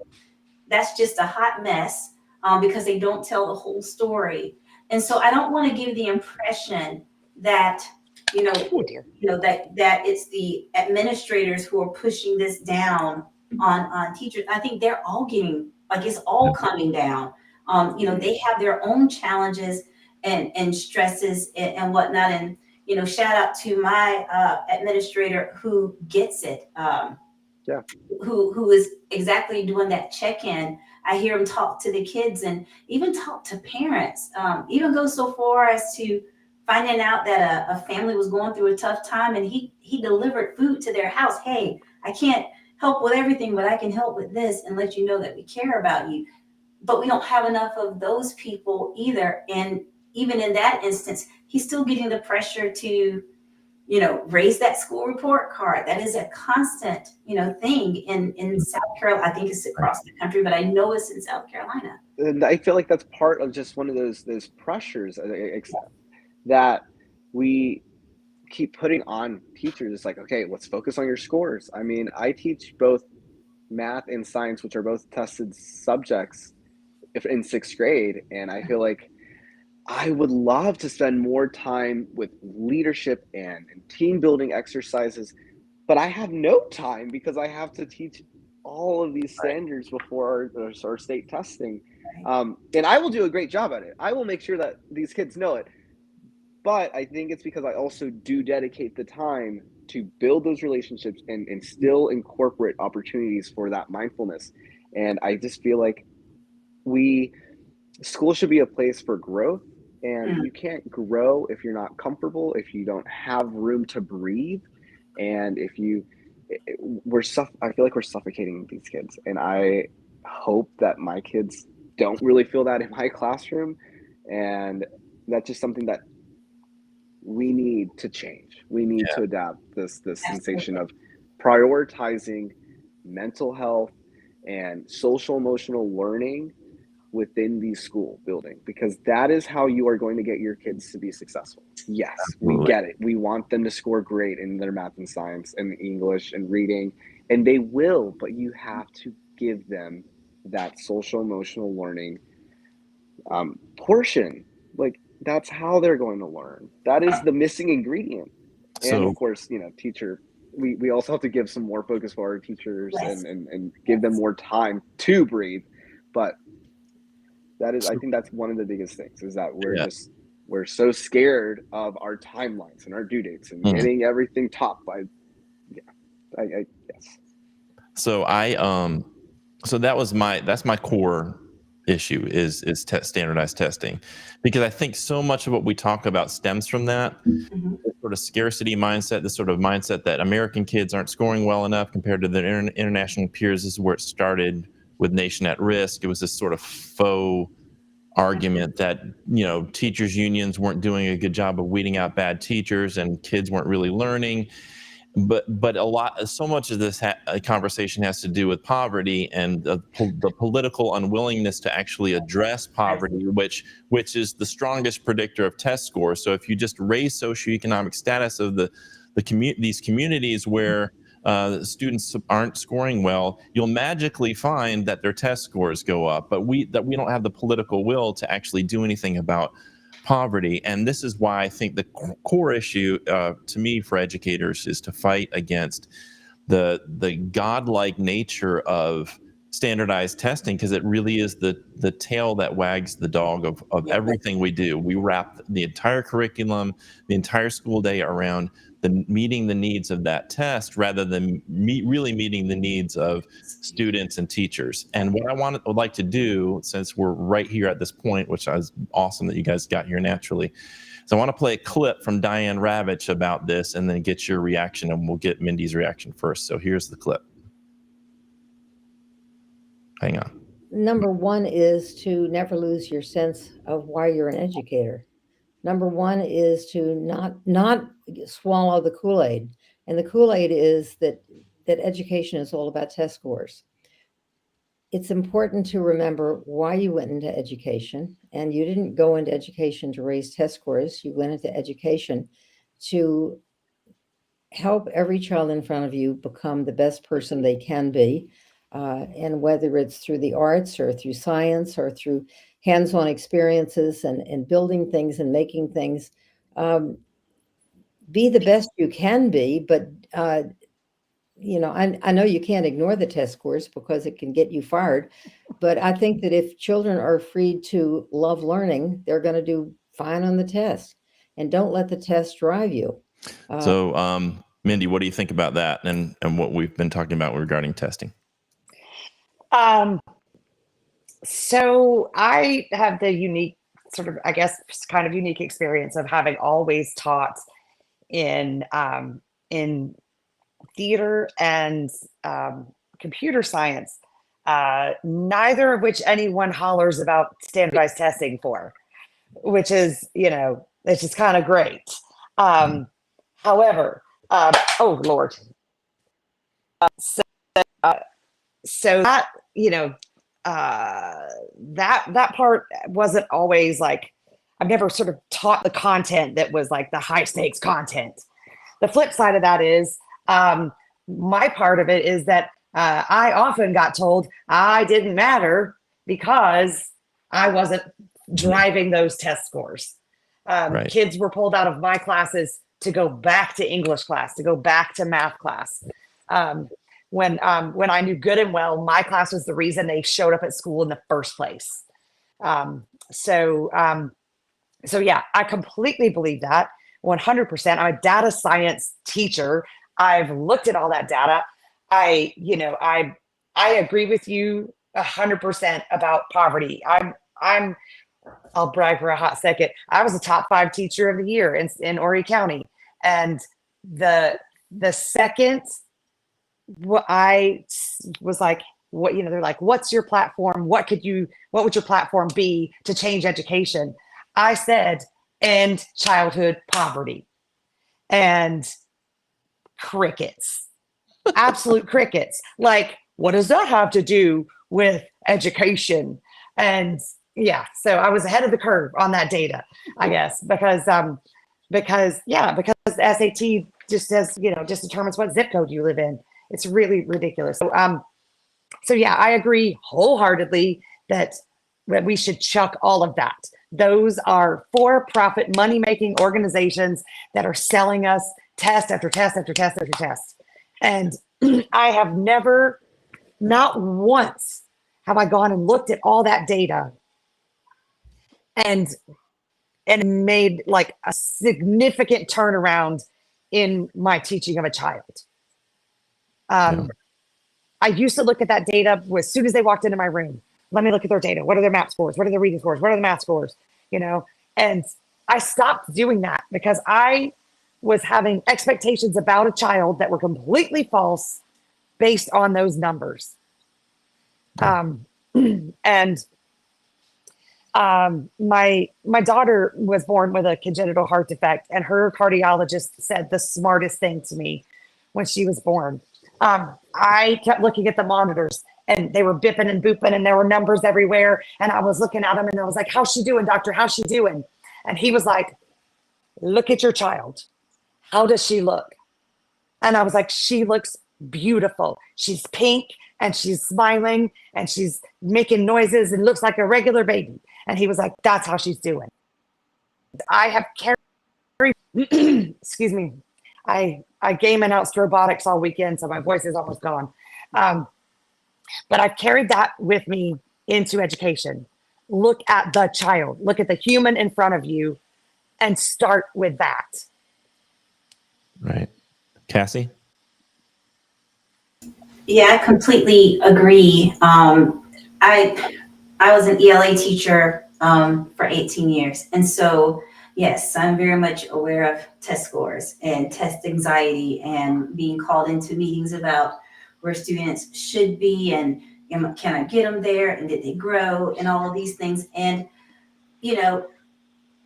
that's just a hot mess because they don't tell the whole story. And so I don't want to give the impression that, that it's the administrators who are pushing this down on teachers. I think they're all getting, it's all coming down. They have their own challenges and stresses and whatnot. And, shout out to my administrator who gets it. Yeah. who is exactly doing that check-in. I hear him talk to the kids and even talk to parents, even go so far as to finding out that a family was going through a tough time, and he delivered food to their house. Hey, I can't help with everything, but I can help with this and let you know that we care about you. But we don't have enough of those people either. And even in that instance, he's still getting the pressure to, raise that school report card. That is a constant, thing in South Carolina. I think it's across the country, but I know it's in South Carolina. And I feel like that's part of just one of those pressures that we keep putting on teachers. It's like, okay, let's focus on your scores. I mean, I teach both math and science, which are both tested subjects in 6th grade. And I feel like I would love to spend more time with leadership and team building exercises, but I have no time because I have to teach all of these standards before our state testing. And I will do a great job at it. I will make sure that these kids know it. But I think it's because I also do dedicate the time to build those relationships and still incorporate opportunities for that mindfulness. And I just feel like school should be a place for growth, and you can't grow if you're not comfortable, if you don't have room to breathe, and if I feel like we're suffocating these kids. And I hope that my kids don't really feel that in my classroom. And that's just something that we need to change. We need to adapt this sensation of prioritizing mental health and social emotional learning within the school building, because that is how you are going to get your kids to be successful. Yes, we get it. We want them to score great in their math and science and English and reading, and they will, but you have to give them that social emotional learning portion. Like, that's how they're going to learn. That is the missing ingredient. And of course, teacher, we also have to give some more focus for our teachers and give them more time to breathe. But I think that's one of the biggest things, is that we're so scared of our timelines and our due dates and getting everything topped by, yes. So so that's my core issue is standardized testing, because I think so much of what we talk about stems from that sort of scarcity mindset, this sort of mindset that American kids aren't scoring well enough compared to their international peers. This is where it started with Nation at Risk. It was this sort of faux argument that teachers unions weren't doing a good job of weeding out bad teachers and kids weren't really learning. But so much of this conversation has to do with poverty and the political unwillingness to actually address poverty, which is the strongest predictor of test scores. So if you just raise socioeconomic status of these communities where students aren't scoring well, you'll magically find that their test scores go up. But we don't have the political will to actually do anything about poverty. And this is why I think the core issue to me for educators is to fight against the godlike nature of standardized testing, because it really is the tail that wags the dog of everything we do. We wrap the entire curriculum, the entire school day around meeting the needs of that test rather than really meeting the needs of students and teachers. And what I would like to do, since we're right here at this point, which is awesome that you guys got here naturally, so I want to play a clip from Diane Ravitch about this and then get your reaction, and we'll get Mindy's reaction first. So here's the clip. Hang on. Number one is to never lose your sense of why you're an educator. Number one is to not swallow the Kool-Aid. And the Kool-Aid is that education is all about test scores. It's important to remember why you went into education. And you didn't go into education to raise test scores. You went into education to help every child in front of you become the best person they can be. And whether it's through the arts or through science or through hands-on experiences and building things and making things, be the best you can be. But, I know you can't ignore the test scores because it can get you fired. But I think that if children are freed to love learning, they're going to do fine on the test. And don't let the test drive you. So Mindi, what do you think about that and what we've been talking about regarding testing? So I have the unique sort of, I guess, kind of unique experience of having always taught in theater and computer science, neither of which anyone hollers about standardized testing for, which is, it's just kind of great. However, oh Lord, so, so that that part wasn't always like, I've never sort of taught the content that was like the high stakes content. The flip side of that is, my part of it is that I often got told I didn't matter because I wasn't driving those test scores. Right. Kids were pulled out of my classes to go back to English class, to go back to math class. When I knew good and well, my class was the reason they showed up at school in the first place. So yeah, I completely believe that 100%. I'm a data science teacher. I've looked at all that data. I agree with you 100% about poverty. I'll brag for a hot second. I was a top 5 teacher of the year in Horry County. And the second I was like, they're like, what's your platform? What would your platform be to change education? I said, end childhood poverty. And crickets, absolute crickets. Like, what does that have to do with education? And yeah, so I was ahead of the curve on that data, I guess, because SAT just says, just determines what zip code you live in. It's really ridiculous. So yeah, I agree wholeheartedly that we should chuck all of that. Those are for-profit money-making organizations that are selling us test after test after test after test. And I have never, not once, have I gone and looked at all that data and made like a significant turnaround in my teaching of a child. I used to look at that data as soon as they walked into my room. Let me look at their data. What are their map scores? What are their reading scores? What are the math scores? And I stopped doing that because I was having expectations about a child that were completely false based on those numbers. And my daughter was born with a congenital heart defect, and her cardiologist said the smartest thing to me when she was born. I kept looking at the monitors, and they were bipping and booping, and there were numbers everywhere. And I was looking at them, and I was like, "How's she doing, doctor? How's she doing?" And he was like, "Look at your child. How does she look?" And I was like, "She looks beautiful. She's pink, and she's smiling, and she's making noises, and looks like a regular baby." And he was like, "That's how she's doing." I have carried, excuse me, I game announced robotics all weekend, so my voice is almost gone. But I've carried that with me into education. Look at the child, look at the human in front of you, and start with that. Right. Cassie? Yeah, I completely agree. I was an ELA teacher for 18 years. And so, yes, I'm very much aware of test scores and test anxiety and being called into meetings about where students should be and can I get them there and did they grow and all of these things. And,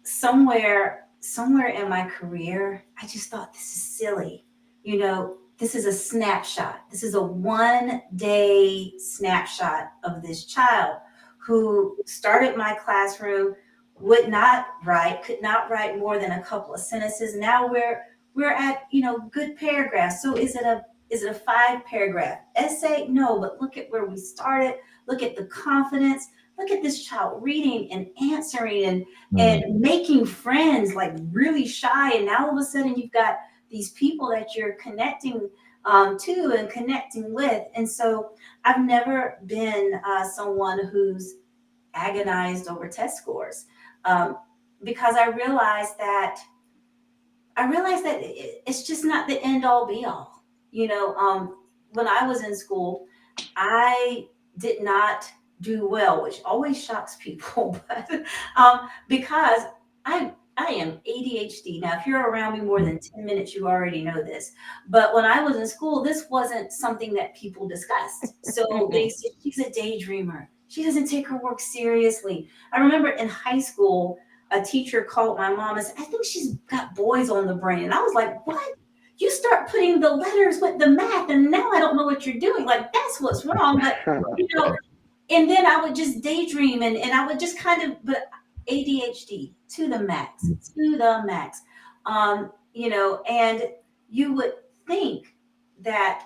somewhere in my career, I just thought this is silly. This is a snapshot. This is a 1-day snapshot of this child who started my classroom, could not write more than a couple of sentences. Now we're at, good paragraphs. So is it a 5-paragraph essay? No, but look at where we started. Look at the confidence. Look at this child reading and answering and making friends, like really shy. And now all of a sudden you've got these people that you're connecting to and connecting with. And so I've never been someone who's agonized over test scores because I realized that I realized that it's just not the end all be all. When I was in school, I did not do well, which always shocks people, but because I am ADHD. Now, if you're around me more than 10 minutes, you already know this. But when I was in school, this wasn't something that people discussed. So they said, she's a daydreamer. She doesn't take her work seriously. I remember in high school, a teacher called my mom and said, I think she's got boys on the brain. And I was like, what? You start putting the letters with the math, and now I don't know what you're doing. Like, that's what's wrong. But, and then I would just daydream and I would just but ADHD to the max, to the max. And you would think that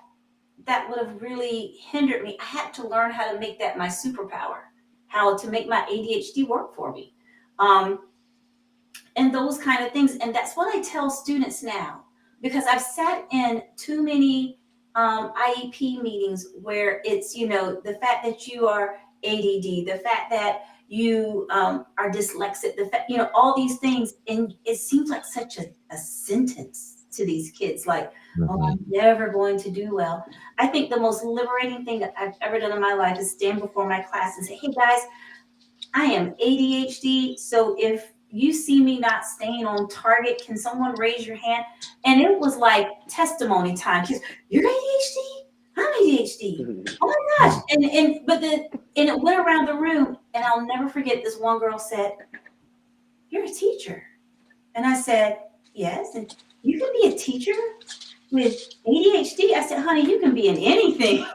that would have really hindered me. I had to learn how to make that my superpower, how to make my ADHD work for me. And those kind of things. And that's what I tell students now, because I've sat in too many IEP meetings where it's, the fact that you are ADD, the fact that you are dyslexic, the fact, all these things. And it seems like such a sentence to these kids, like, oh, I'm never going to do well. I think the most liberating thing that I've ever done in my life is stand before my class and say, hey guys, I am ADHD. So if you see me not staying on target, can someone raise your hand? And it was like testimony time. You're ADHD? I'm ADHD. Oh my gosh. And it went around the room, and I'll never forget, this one girl said, you're a teacher. And I said, yes. And you can be a teacher with ADHD? I said, honey, you can be in anything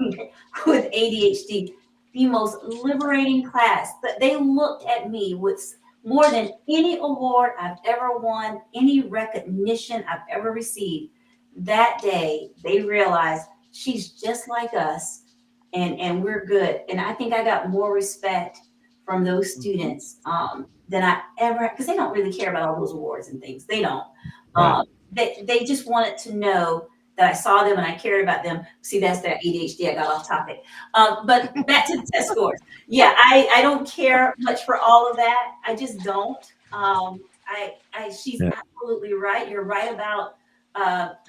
with ADHD. The most liberating class. That they looked at me with more than any award I've ever won, any recognition I've ever received. That day, they realized she's just like us, and we're good. And I think I got more respect from those students than I ever, because they don't really care about all those awards and things. They don't. Right. They just wanted to know that I saw them and I cared about them. See, that's that ADHD. I got off topic. But back to the test scores. Yeah, I don't care much for all of that. I just don't. She's absolutely right. You're right about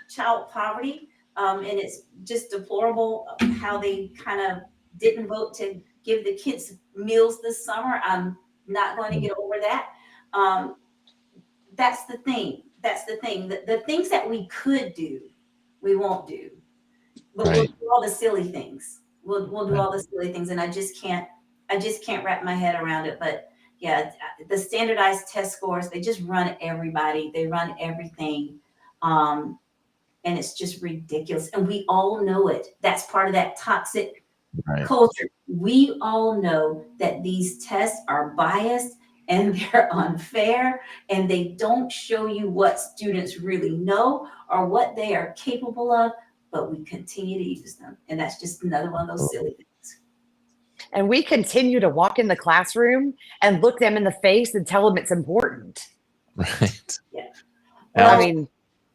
child poverty. And it's just deplorable how they kind of didn't vote to give the kids meals this summer. I'm not going to get over that. That's the thing. That's the thing. The things that we could do, we won't do. But we'll do all the silly things. We'll do all the silly things, and I just can't wrap my head around it. But yeah, the standardized test scores, they just run everybody. They run everything. And it's just ridiculous. And we all know it. That's part of that toxic culture. We all know that these tests are biased and they're unfair, and they don't show you what students really know or what they are capable of, but we continue to use them. And that's just another one of those silly things. And we continue to walk in the classroom and look them in the face and tell them it's important. Right. Yeah. Well, I mean,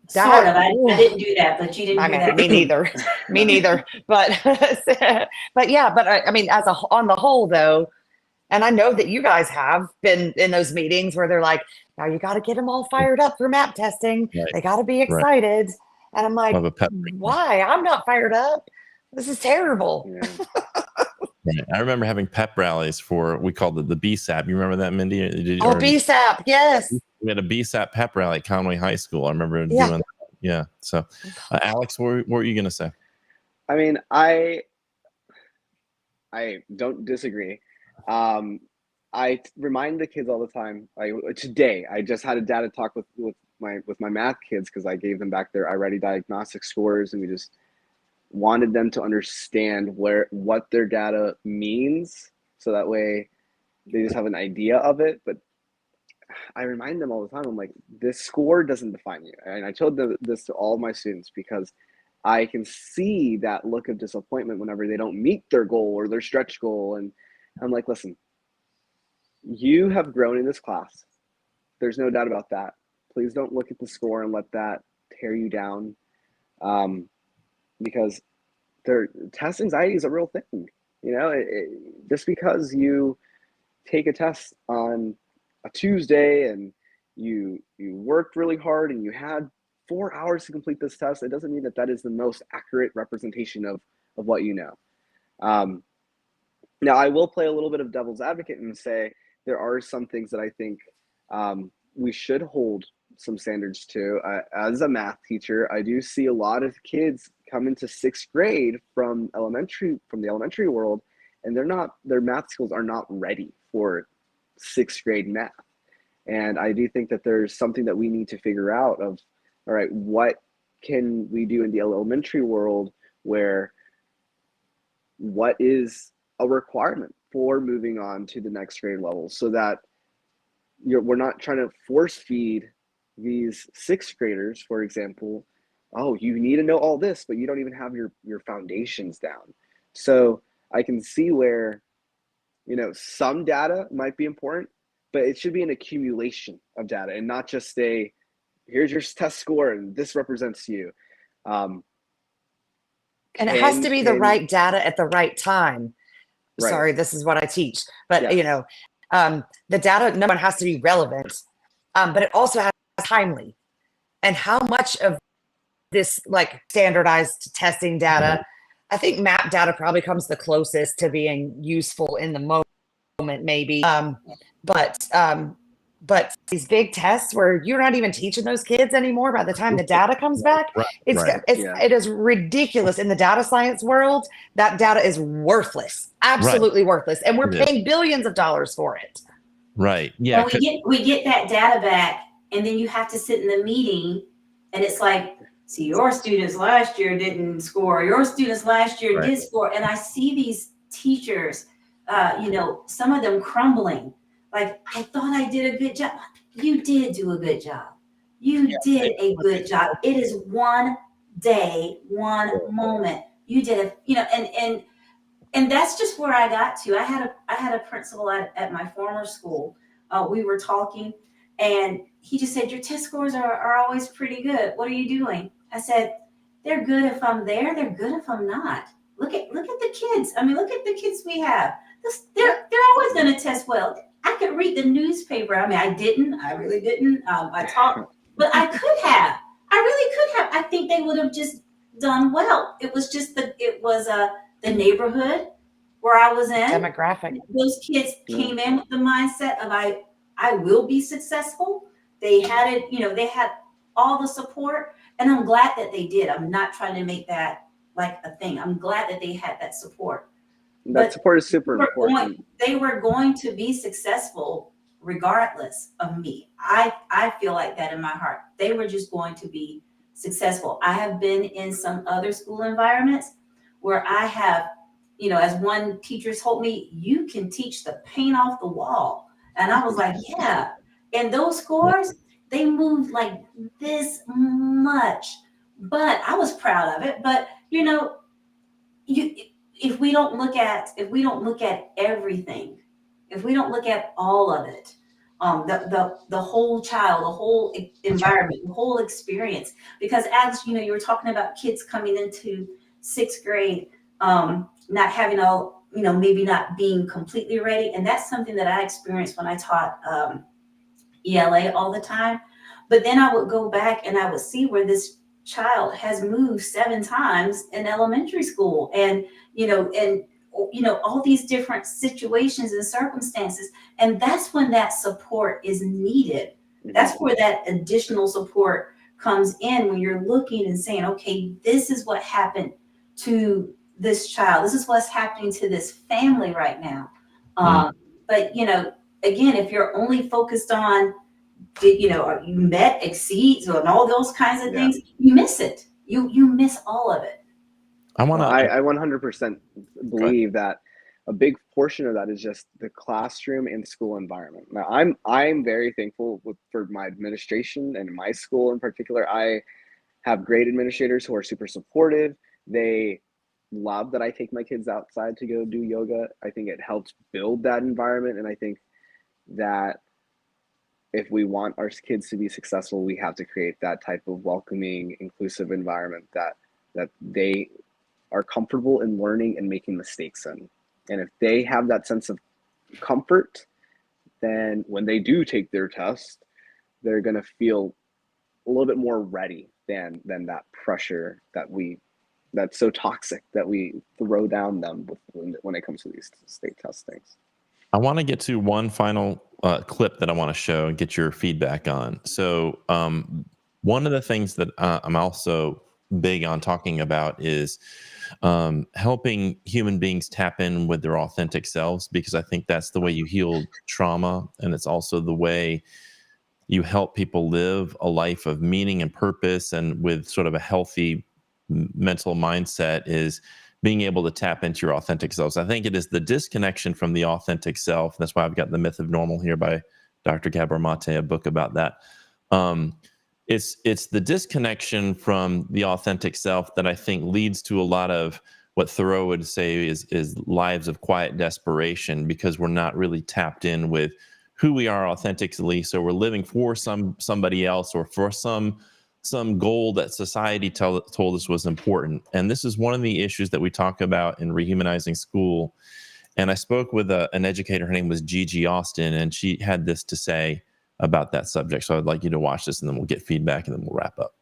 sort of. I didn't do that, but you didn't do that. Me neither. Me neither. But I mean, on the whole, though, and I know that you guys have been in those meetings where they're like, now you got to get them all fired up for map testing. Right. They got to be excited. And I'm like, why? I'm not fired up. This is terrible. Yeah. I remember having pep rallies for, we called it the BSAP. You remember that, Mindi? BSAP, yes. We had a BSAP pep rally at Conway High School. I remember doing that. Yeah. So, Alex, what were you going to say? I mean, I don't disagree. I remind the kids all the time. Today, I just had a data talk with my math kids because I gave them back their iReady diagnostic scores, and we just wanted them to understand what their data means, so that way they just have an idea of it. But I remind them all the time, I'm like, this score doesn't define you. And I told this to all my students because I can see that look of disappointment whenever they don't meet their goal or their stretch goal. And I'm like, listen, you have grown in this class. There's no doubt about that. Please don't look at the score and let that tear you down. Because test anxiety is a real thing. Just because you take a test on a Tuesday and you worked really hard and you had 4 hours to complete this test, it doesn't mean that that is the most accurate representation of what you know. Now, I will play a little bit of devil's advocate and say there are some things that I think we should hold some standards to. As a math teacher, I do see a lot of kids come into 6th grade from the elementary world, and their math skills are not ready for 6th grade math. And I do think that there's something that we need to figure out of, all right, what can we do in the elementary world where what is a requirement for moving on to the next grade level, so that we're not trying to force feed these 6th graders, for example, oh, you need to know all this, but you don't even have your foundations down. So I can see where, some data might be important, but it should be an accumulation of data and not just a, here's your test score and this represents you. And it has to be the right data at the right time. Right. Sorry, this is what I teach, but Yes. the data, no one has to be relevant, but it also has to be timely. And how much of this like standardized testing data, I think map data probably comes the closest to being useful in the moment, maybe. But these big tests where you're not even teaching those kids anymore by the time the data comes back, it is ridiculous. In the data science world, that data is worthless, absolutely worthless. And we're paying billions of dollars for it. Right. Yeah. And we get that data back, and then you have to sit in the meeting, and it's like, see, your students last year didn't score, your students last year did score. And I see these teachers, some of them crumbling. Like, I thought I did a good job. You did do a good job. You did a good job. It is one day, one moment. You did and that's just where I got to. I had a principal at my former school. We were talking, and he just said, your test scores are always pretty good. What are you doing? I said, they're good if I'm there. They're good if I'm not. Look at the kids. I mean, look at the kids we have. They're always going to test well. I could read the newspaper. I mean, I really didn't. I talked, but I could have. I really could have. I think they would have just done well. It was just the neighborhood where I was in. Demographic. Those kids came in with the mindset of I will be successful. They had it, they had all the support, and I'm glad that they did. I'm not trying to make that like a thing. I'm glad that they had that support. That support is super important. They were going to be successful regardless of me. I feel like that in my heart. They were just going to be successful. I have been in some other school environments where I have, as one teacher told me, you can teach the paint off the wall. And I was like, yeah. And those scores, they moved like this much. But I was proud of it. But, if we don't look at everything, if we don't look at all of it, the whole child, the whole environment, the whole experience, because as you were talking about kids coming into 6th grade, not having all, maybe not being completely ready. And that's something that I experienced when I taught ELA all the time. But then I would go back and I would see where this child has moved 7 times in elementary school, and all these different situations and circumstances. And that's when that support is needed. That's where that additional support comes in, when you're looking and saying, okay, this is what happened to this child. This is what's happening to this family right now. But, again, if you're only focused on, you met, exceeds, and all those kinds of things, you miss it. You miss all of it. I 100% believe that a big portion of that is just the classroom and school environment. Now, I'm very thankful for my administration and my school in particular. I have great administrators who are super supportive. They love that I take my kids outside to go do yoga. I think it helps build that environment, and I think that if we want our kids to be successful, we have to create that type of welcoming, inclusive environment that they are comfortable in learning and making mistakes in. And if they have that sense of comfort, then when they do take their test, they're going to feel a little bit more ready than that pressure that's so toxic that we throw down them when it comes to these state testings. I want to get to one final clip that I want to show and get your feedback on. So one of the things that I'm also big on talking about is helping human beings tap in with their authentic selves, because I think that's the way you heal trauma, and it's also the way you help people live a life of meaning and purpose, and with sort of a healthy mental mindset, is being able to tap into your authentic selves. I think it is the disconnection from the authentic self. That's why I've got The Myth of Normal here by Dr. Gabor Mate, a book about that. It's the disconnection from the authentic self that I think leads to a lot of what Thoreau would say is lives of quiet desperation, because we're not really tapped in with who we are authentically. So we're living for somebody else, or for some goal that society told us was important. And this is one of the issues that we talk about in Rehumanizing School. And I spoke with an educator. Her name was Gigi Austin, and she had this to say about that subject. So I'd like you to watch this, and then we'll get feedback, and then we'll wrap up.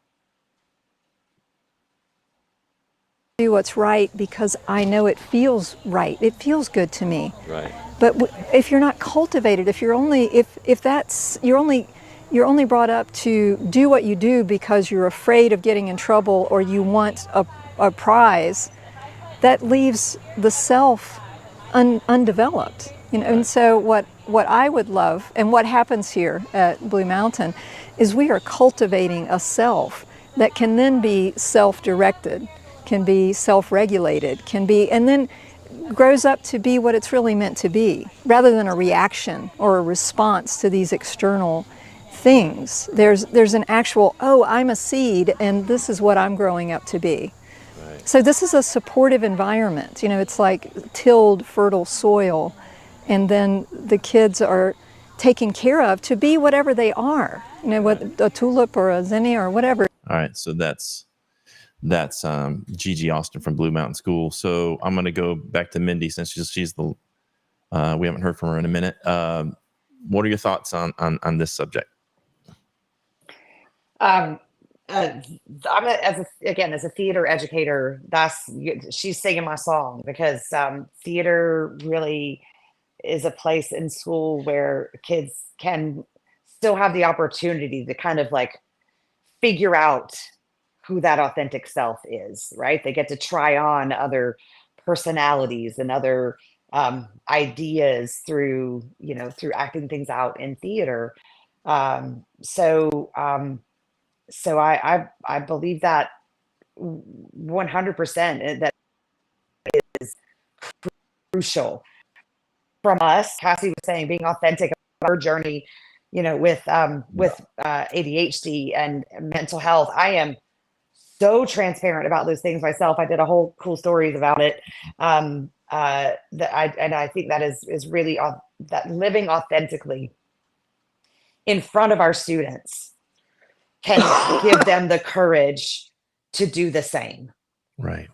Do what's right because I know it feels right. It feels good to me. Right. But if you're not cultivated, if you're only you're only brought up to do what you do because you're afraid of getting in trouble or you want a prize, that leaves the self undeveloped. You know, and so what I would love, and what happens here at Blue Mountain, is we are cultivating a self that can then be self-directed, can be self-regulated, can be, and then grows up to be what it's really meant to be, rather than a reaction or a response to these external things. There's an actual, oh, I'm a seed and this is what I'm growing up to be. Right. So this is a supportive environment. You know, it's like tilled, fertile soil, and then the kids are taken care of to be whatever they are. You know, what a tulip or a zinnia or whatever. All right, so that's Gigi Austin from Blue Mountain School. So I'm going to go back to Mindi, since she's the we haven't heard from her in a minute. What are your thoughts on this subject? I'm as a theater educator, she's singing my song, because theater really is a place in school where kids can still have the opportunity to kind of like figure out who that authentic self is, right? They get to try on other personalities and other ideas through acting things out in theater. So I believe that 100% that is crucial. From us, Cassie was saying, being authentic about her journey, with ADHD and mental health. I am so transparent about those things myself. I did a whole cool stories about it. I think that is really that living authentically in front of our students can give them the courage to do the same. Right.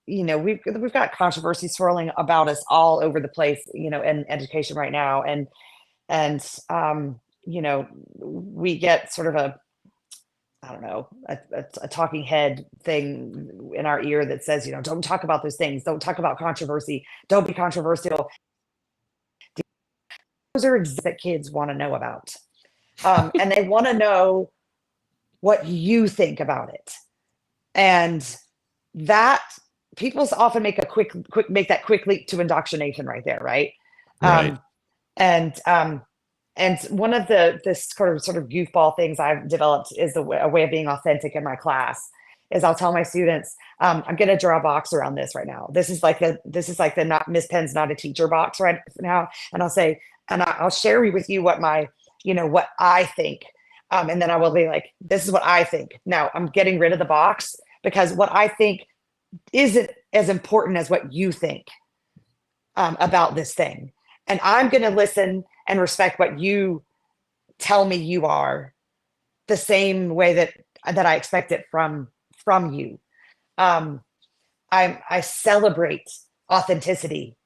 We've got controversy swirling about us all over the place, in education right now. And we get sort of a talking head thing in our ear that says, don't talk about those things. Don't talk about controversy. Don't be controversial. Those are things that kids want to know about. And they want to know what you think about it. And that people often make that quick leap to indoctrination right there. Right. Right. And one of this sort of goofball things I've developed is a way of being authentic in my class is I'll tell my students, I'm going to draw a box around this right now. This is like the not Miss Penn's not a teacher box right now. And I'll say, and I'll share with you what what I think. And then I will be like, this is what I think. Now I'm getting rid of the box, because what I think isn't as important as what you think about this thing. And I'm going to listen and respect what you tell me you are, the same way that I expect it from you. I celebrate authenticity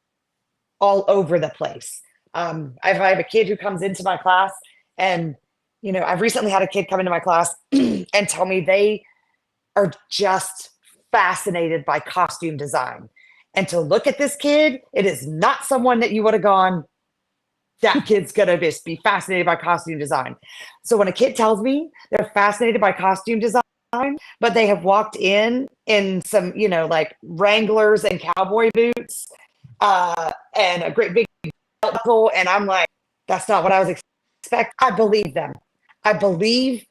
all over the place. I have a kid who comes into my class, and I've recently had a kid come into my class and tell me they are just fascinated by costume design. And to look at this kid, it is not someone that you would have gone, that kid's gonna just be fascinated by costume design. So when a kid tells me they're fascinated by costume design, but they have walked in some, like Wranglers and cowboy boots, and a great big belt buckle, and I'm like, that's not what I was expecting. I believe them. I believe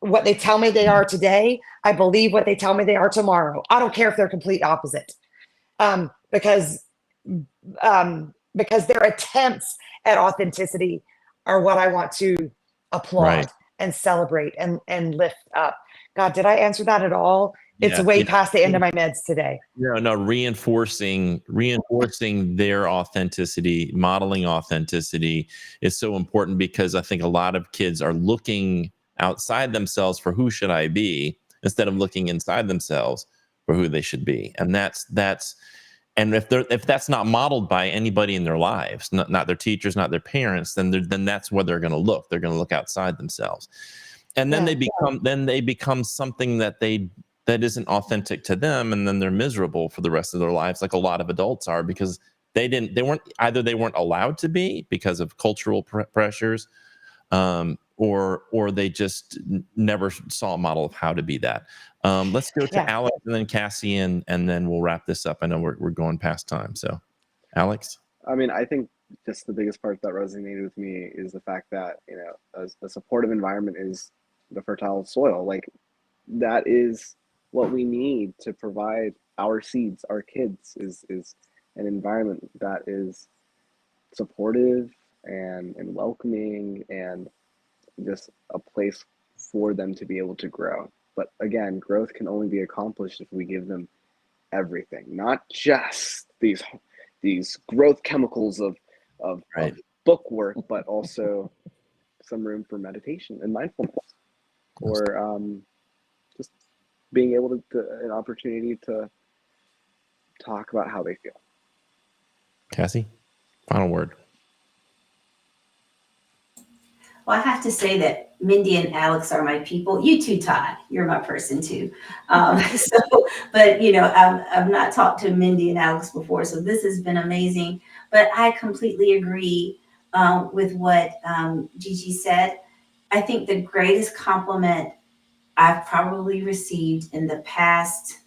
what they tell me they are today. I believe what they tell me they are tomorrow. I don't care if they're complete opposite, because their attempts at authenticity are what I want to applaud Right. and celebrate and lift up. God, did I answer that at all? It's Yeah, way past the end of my meds today. No, reinforcing their authenticity, modeling authenticity is so important, because I think a lot of kids are looking outside themselves for who should I be, instead of looking inside themselves for who they should be. And that's and if that's not modeled by anybody in their lives, not their teachers, not their parents, then that's where they're going to look. They're going to look outside themselves, and then they become something that isn't authentic to them, and then they're miserable for the rest of their lives, like a lot of adults are, because they weren't allowed to be because of cultural pressures, or they just never saw a model of how to be that. Let's go to Alex and then Cassie, and then we'll wrap this up. I know we're going past time. So, Alex? I mean, I think just the biggest part that resonated with me is the fact that, a supportive environment is the fertile soil. Like, that is what we need to provide our seeds, our kids, is an environment that is supportive and welcoming, and just a place for them to be able to grow. But again, growth can only be accomplished if we give them everything, not just these growth chemicals of book work, but also some room for meditation and mindfulness, or just being able to an opportunity to talk about how they feel. Cassie, final word. Well, I have to say that Mindi and Alex are my people. You too, Todd. You're my person too. But I've not talked to Mindi and Alex before, so this has been amazing. But I completely agree with what Gigi said. I think the greatest compliment I've probably received in the past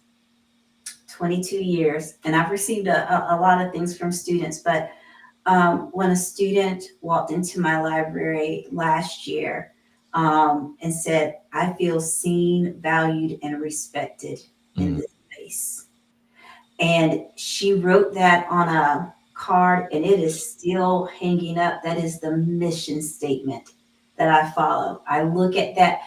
22 years, and I've received a lot of things from students, but when a student walked into my library last year and said, I feel seen, valued, and respected in this space. And she wrote that on a card, and it is still hanging up. That is the mission statement that I follow. I look at that.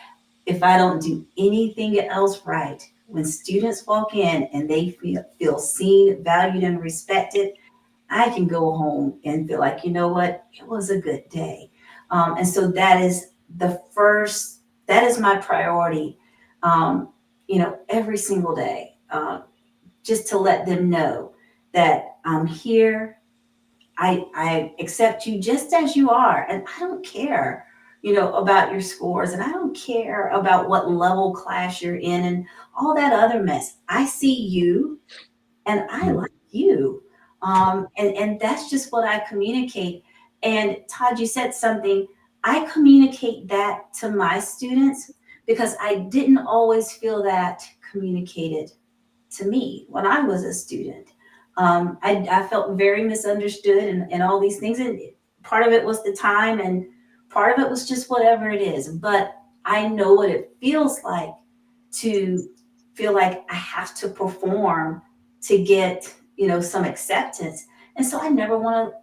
If I don't do anything else right, when students walk in and they feel seen, valued, and respected, I can go home and feel like, you know what, it was a good day. And so that is my priority, every single day, just to let them know that I'm here. I accept you just as you are. And I don't care, about your scores, and I don't care about what level class you're in and all that other mess. I see you and I like you. And that's just what I communicate. And Todd, you said something. I communicate that to my students because I didn't always feel that communicated to me when I was a student. I felt very misunderstood and all these things. And part of it was the time, and part of it was just whatever it is. But I know what it feels like to feel like I have to perform to get some acceptance. And so I never want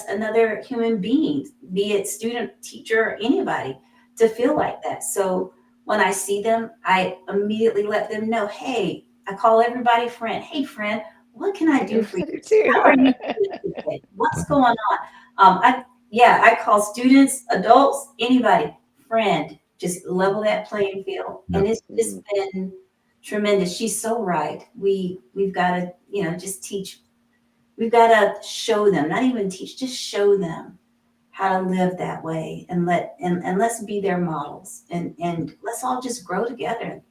another human being, be it student, teacher, or anybody, to feel like that. So when I see them, I immediately let them know, hey, I call everybody friend. Hey, friend, what can I do for you? How are you doing today? What's going on? I call students, adults, anybody, friend. Just level that playing field. And it's just been tremendous. She's so right. We've got to, just teach We've got to show them, not even teach, just show them how to live that way, and let's be their models, and let's all just grow together.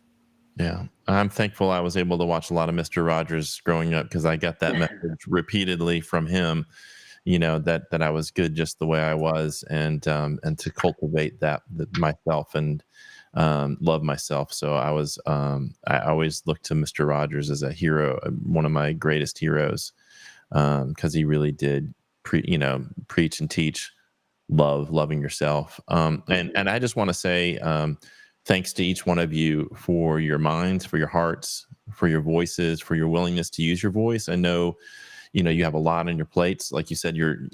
Yeah, I'm thankful I was able to watch a lot of Mr. Rogers growing up, because I got that message repeatedly from him, that I was good just the way I was, and to cultivate that myself, and love myself. So I always looked to Mr. Rogers as a hero, one of my greatest heroes, because he really did preach and teach loving yourself. And I just want to say, thanks to each one of you for your minds, for your hearts, for your voices, for your willingness to use your voice. I know, you have a lot on your plates. Like you said, you're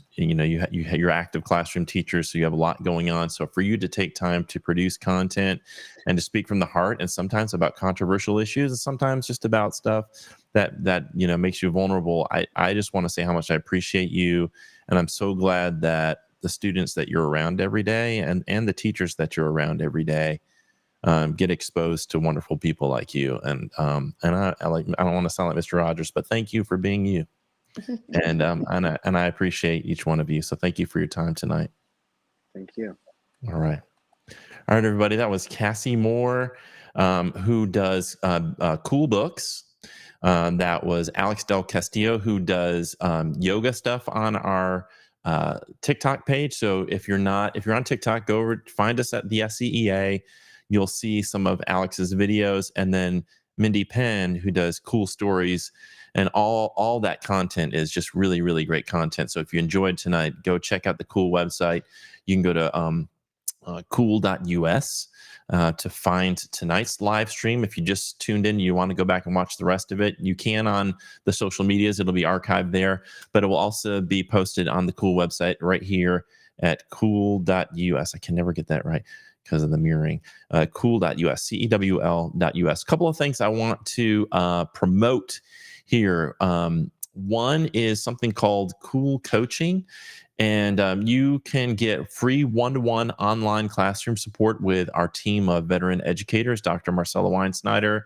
active classroom teachers, so you have a lot going on. So for you to take time to produce content and to speak from the heart, and sometimes about controversial issues, and sometimes just about stuff that makes you vulnerable, I just want to say how much I appreciate you. And I'm so glad that the students that you're around every day, and the teachers that you're around every day, get exposed to wonderful people like you. And I don't want to sound like Mr. Rogers, but thank you for being you. And I appreciate each one of you. So thank you for your time tonight. Thank you. All right, everybody. That was Cassie Moore, who does cool books. That was Alex DelCastillo, who does yoga stuff on our TikTok page. So if you're on TikTok, go over, find us at the SCEA. You'll see some of Alex's videos, and then Mindi Penn, who does cool stories, and all that content is just really, really great content. So if you enjoyed tonight, go check out the Cool website. You can go to cool.us to find tonight's live stream. If you just tuned in, you want to go back and watch the rest of it, you can on the social medias. It'll be archived there, but it will also be posted on the Cool website right here at cool.us. I can never get that right because of the mirroring. Cool.us, CEWL.us. A couple of things I want to promote here. One is something called Cool Coaching. And you can get free one-to-one online classroom support with our team of veteran educators, Dr. Marcella Weinsnyder,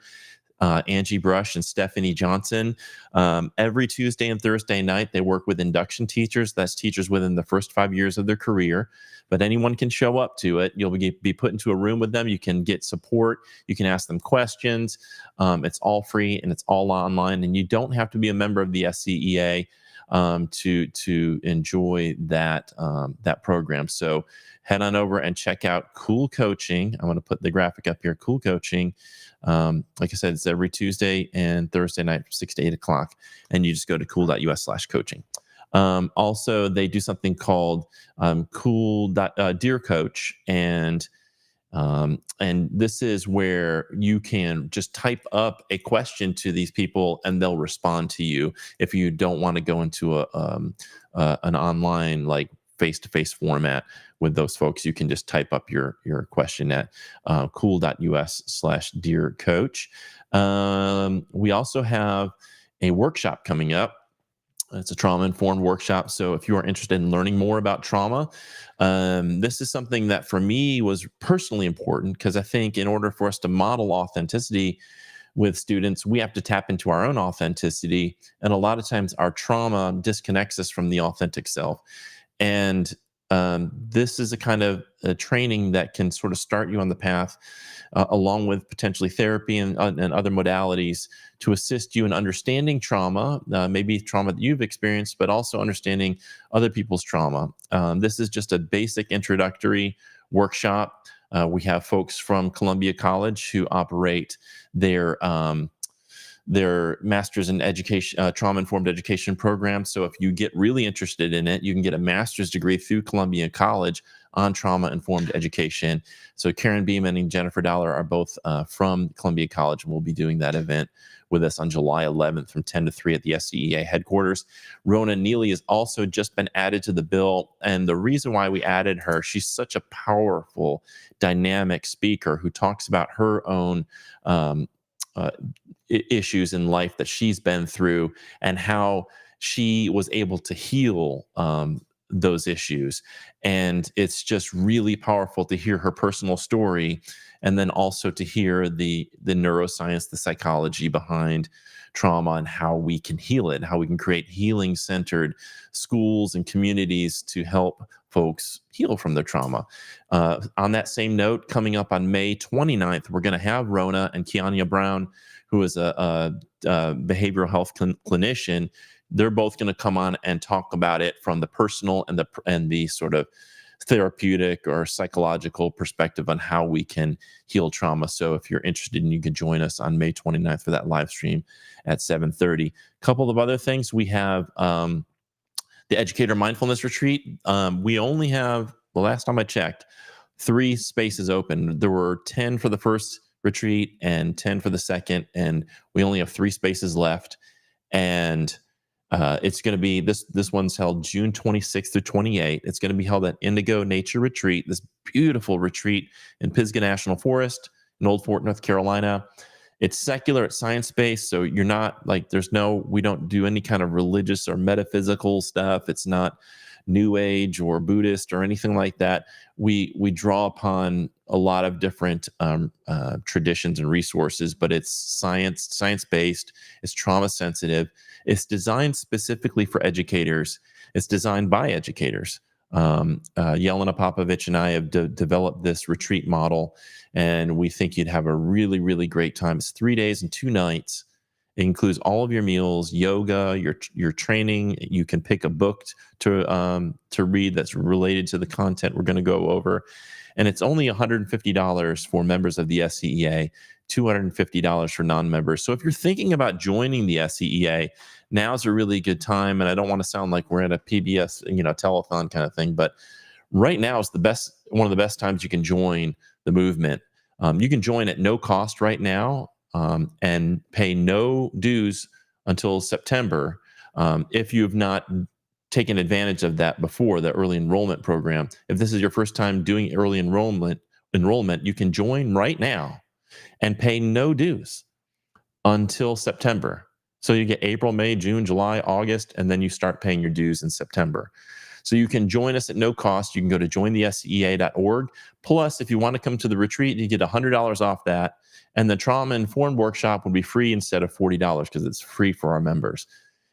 Angie Brush, and Stephanie Johnson. Every Tuesday and Thursday night, they work with induction teachers. That's teachers within the first 5 years of their career. But anyone can show up to it. You'll be put into a room with them. You can get support. You can ask them questions. It's all free, and it's all online. And you don't have to be a member of the SCEA to enjoy that program. So head on over and check out Cool Coaching. I'm going to put the graphic up here. Cool Coaching. Like I said, it's every Tuesday and Thursday night from 6 to 8 o'clock. And you just go to cool.us/coaching. Also, they do something called Dear Coach. And this is where you can just type up a question to these people, and they'll respond to you. If you don't want to go into an online, like, face-to-face format with those folks, you can just type up your question at cool.us/Dear Coach. We also have a workshop coming up. It's a trauma-informed workshop. So if you are interested in learning more about trauma, this is something that for me was personally important, because I think in order for us to model authenticity with students, we have to tap into our own authenticity. And a lot of times our trauma disconnects us from the authentic self. And this is a kind of a training that can sort of start you on the path, along with potentially therapy and other modalities, to assist you in understanding trauma, maybe trauma that you've experienced, but also understanding other people's trauma. This is just a basic introductory workshop. We have folks from Columbia College who operate their master's in education, trauma-informed education program. So if you get really interested in it, you can get a master's degree through Columbia College on trauma-informed education. So Karen Beeman and Jennifer Dollar are both from Columbia College, and we'll be doing that event with us on July 11th from 10 to 3 at the SCEA headquarters. Rona Neely has also just been added to the bill. And the reason why we added her, she's such a powerful, dynamic speaker who talks about her own issues in life that she's been through, and how she was able to heal those issues. And it's just really powerful to hear her personal story, and then also to hear the neuroscience, the psychology behind trauma and how we can heal it, how we can create healing centered schools and communities to help folks heal from their trauma. On that same note, coming up on May 29th, we're going to have Rona and Kianya Brown, who is a behavioral health clinician. They're both going to come on and talk about it from the personal and the sort of therapeutic or psychological perspective on how we can heal trauma. So if you're interested, you can join us on May 29th for that live stream at 7:30. A couple of other things. We have the Educator Mindfulness Retreat. We only have, the last time I checked, 3 spaces open. There were 10 for the first retreat and 10 for the second, and we only have 3 spaces left. And it's going to be, this one's held June 26th through 28th. It's going to be held at Indigo Nature Retreat, this beautiful retreat in Pisgah National Forest in Old Fort, North Carolina. It's secular, it's science-based, so you're not like, we don't do any kind of religious or metaphysical stuff. It's not New Age or Buddhist or anything like that. We draw upon a lot of different traditions and resources, but it's science-based, it's trauma-sensitive. It's designed specifically for educators. It's designed by educators. Yelena Popovich and I have developed this retreat model, and we think you'd have a really, really great time. It's 3 days and 2 nights. It includes all of your meals, yoga, your training. You can pick a book to read that's related to the content we're going to go over. And it's only $150 for members of the SCEA, $250 for non-members. So if you're thinking about joining the SCEA, now's a really good time. And I don't want to sound like we're at a PBS, telethon kind of thing, but right now is one of the best times you can join the movement. You can join at no cost right now, and pay no dues until September. If you've not taken advantage of that before, the early enrollment program, if this is your first time doing early enrollment, you can join right now and pay no dues until September. So you get April, May, June, July, August, and then you start paying your dues in September. So you can join us at no cost. You can go to jointhescea.org. Plus, if you want to come to the retreat, you get $100 off that. And the Trauma Informed Workshop will be free instead of $40 because it's free for our members.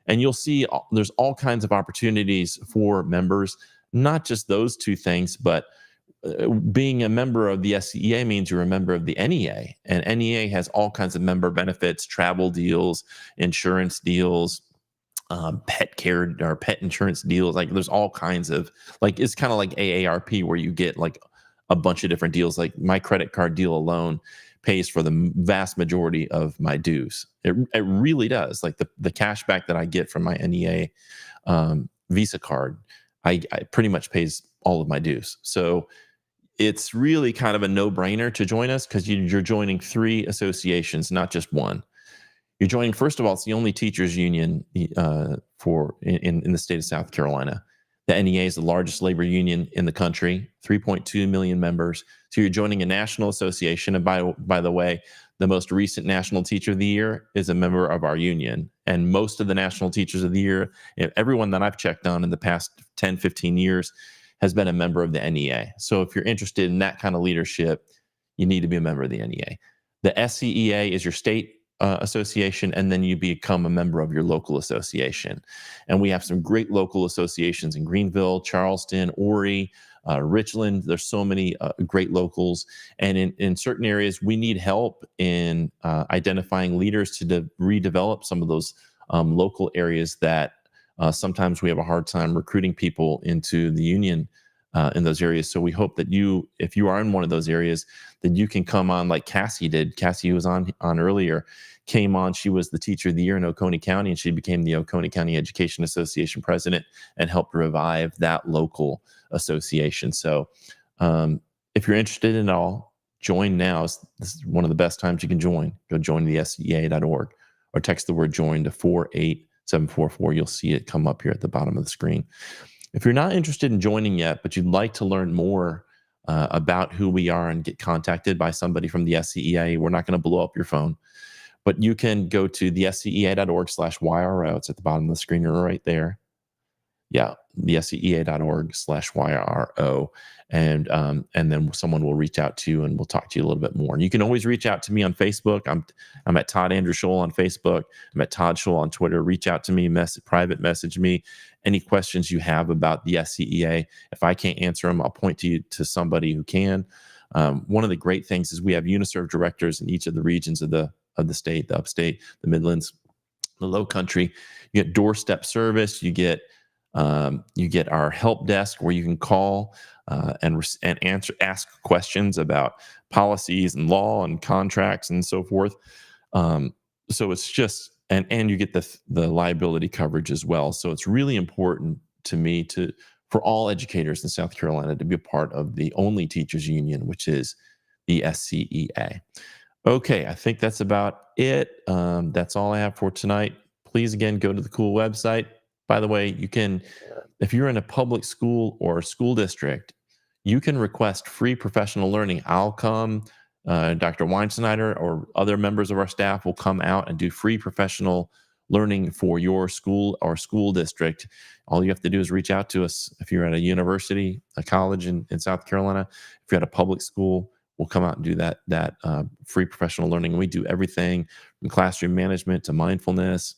And you'll see there's all kinds of opportunities for members, not just those 2 things, but being a member of the SCEA means you're a member of the NEA. And NEA has all kinds of member benefits, travel deals, insurance deals, pet care or pet insurance deals. Like there's all kinds of, like, it's kind of like AARP where you get like a bunch of different deals. Like my credit card deal alone pays for the vast majority of my dues. It really does. Like the cash back that I get from my NEA Visa card, I pretty much pays all of my dues. So it's really kind of a no-brainer to join us because you're joining 3 associations, not just 1. You're joining, first of all, it's the only teachers union in the state of South Carolina. The NEA is the largest labor union in the country, 3.2 million members. So you're joining a national association. And by the way, the most recent National Teacher of the Year is a member of our union. And most of the National Teachers of the Year, everyone that I've checked on in the past 10, 15 years, has been a member of the NEA. So if you're interested in that kind of leadership, you need to be a member of the NEA. The SCEA is your state association, and then you become a member of your local association. And we have some great local associations in Greenville, Charleston, Horry, Richland. There's so many great locals. And in certain areas, we need help in identifying leaders to redevelop some of those local areas that sometimes we have a hard time recruiting people into the union in those areas. So we hope that if you are in one of those areas, that you can come on like Cassie did. Cassie, who was on earlier, came on. She was the Teacher of the Year in Oconee County, and she became the Oconee County Education Association president and helped revive that local association. So if you're interested in it all, join now. This is one of the best times you can join. Go join the SCEA.org or text the word join to 48744. You'll see it come up here at the bottom of the screen. If you're not interested in joining yet, but you'd like to learn more about who we are and get contacted by somebody from the SCEA, we're not going to blow up your phone, but you can go to the SCEA.org/YRO. It's at the bottom of the screen right there. Yeah, the SCEA.org/YRO. And then someone will reach out to you and we'll talk to you a little bit more. And you can always reach out to me on Facebook. I'm at Todd Andrew Scholl on Facebook. I'm at Todd Scholl on Twitter. Reach out to me, private message me any questions you have about the SCEA. If I can't answer them, I'll point to you to somebody who can. One of the great things is we have UniServe directors in each of the regions of the state, the upstate, the Midlands, the Low Country. You get doorstep service. You get our help desk where you can call and ask questions about policies and law and contracts and so forth. So it's just and you get the liability coverage as well. So it's really important to me for all educators in South Carolina to be a part of the only teachers union, which is the SCEA. Okay, I think that's about it. That's all I have for tonight. Please, again, go to the Cool website. By the way, you can, if you're in a public school or school district, you can request free professional learning. I'll come, Dr. Weinsnyder or other members of our staff will come out and do free professional learning for your school or school district. All you have to do is reach out to us. If you're at a university, a college in South Carolina, if you're at a public school, we'll come out and do that free professional learning. And we do everything from classroom management to mindfulness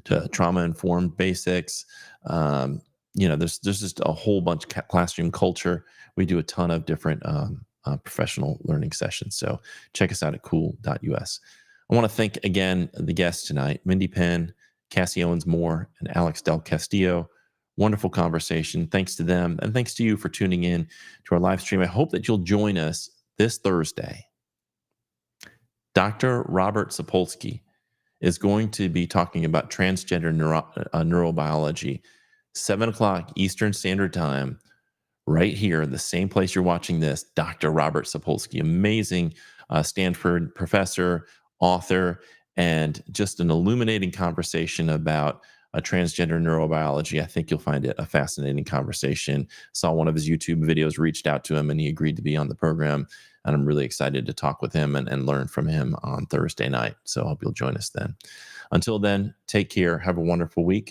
to trauma-informed basics. There's just a whole bunch of classroom culture. We do a ton of different professional learning sessions. So check us out at cool.us. I want to thank again the guests tonight, Mindi Penn, Cassie Owens Moore, and Alex DelCastillo. Wonderful conversation. Thanks to them. And thanks to you for tuning in to our live stream. I hope that you'll join us this Thursday. Dr. Robert Sapolsky is going to be talking about transgender neurobiology, 7 o'clock Eastern Standard Time, right here, the same place you're watching this. Dr. Robert Sapolsky, amazing Stanford professor, author, and just an illuminating conversation about transgender neurobiology. I think you'll find it a fascinating conversation. Saw one of his YouTube videos, reached out to him, and he agreed to be on the program. And I'm really excited to talk with him and learn from him on Thursday night. So I hope you'll join us then. Until then, take care. Have a wonderful week.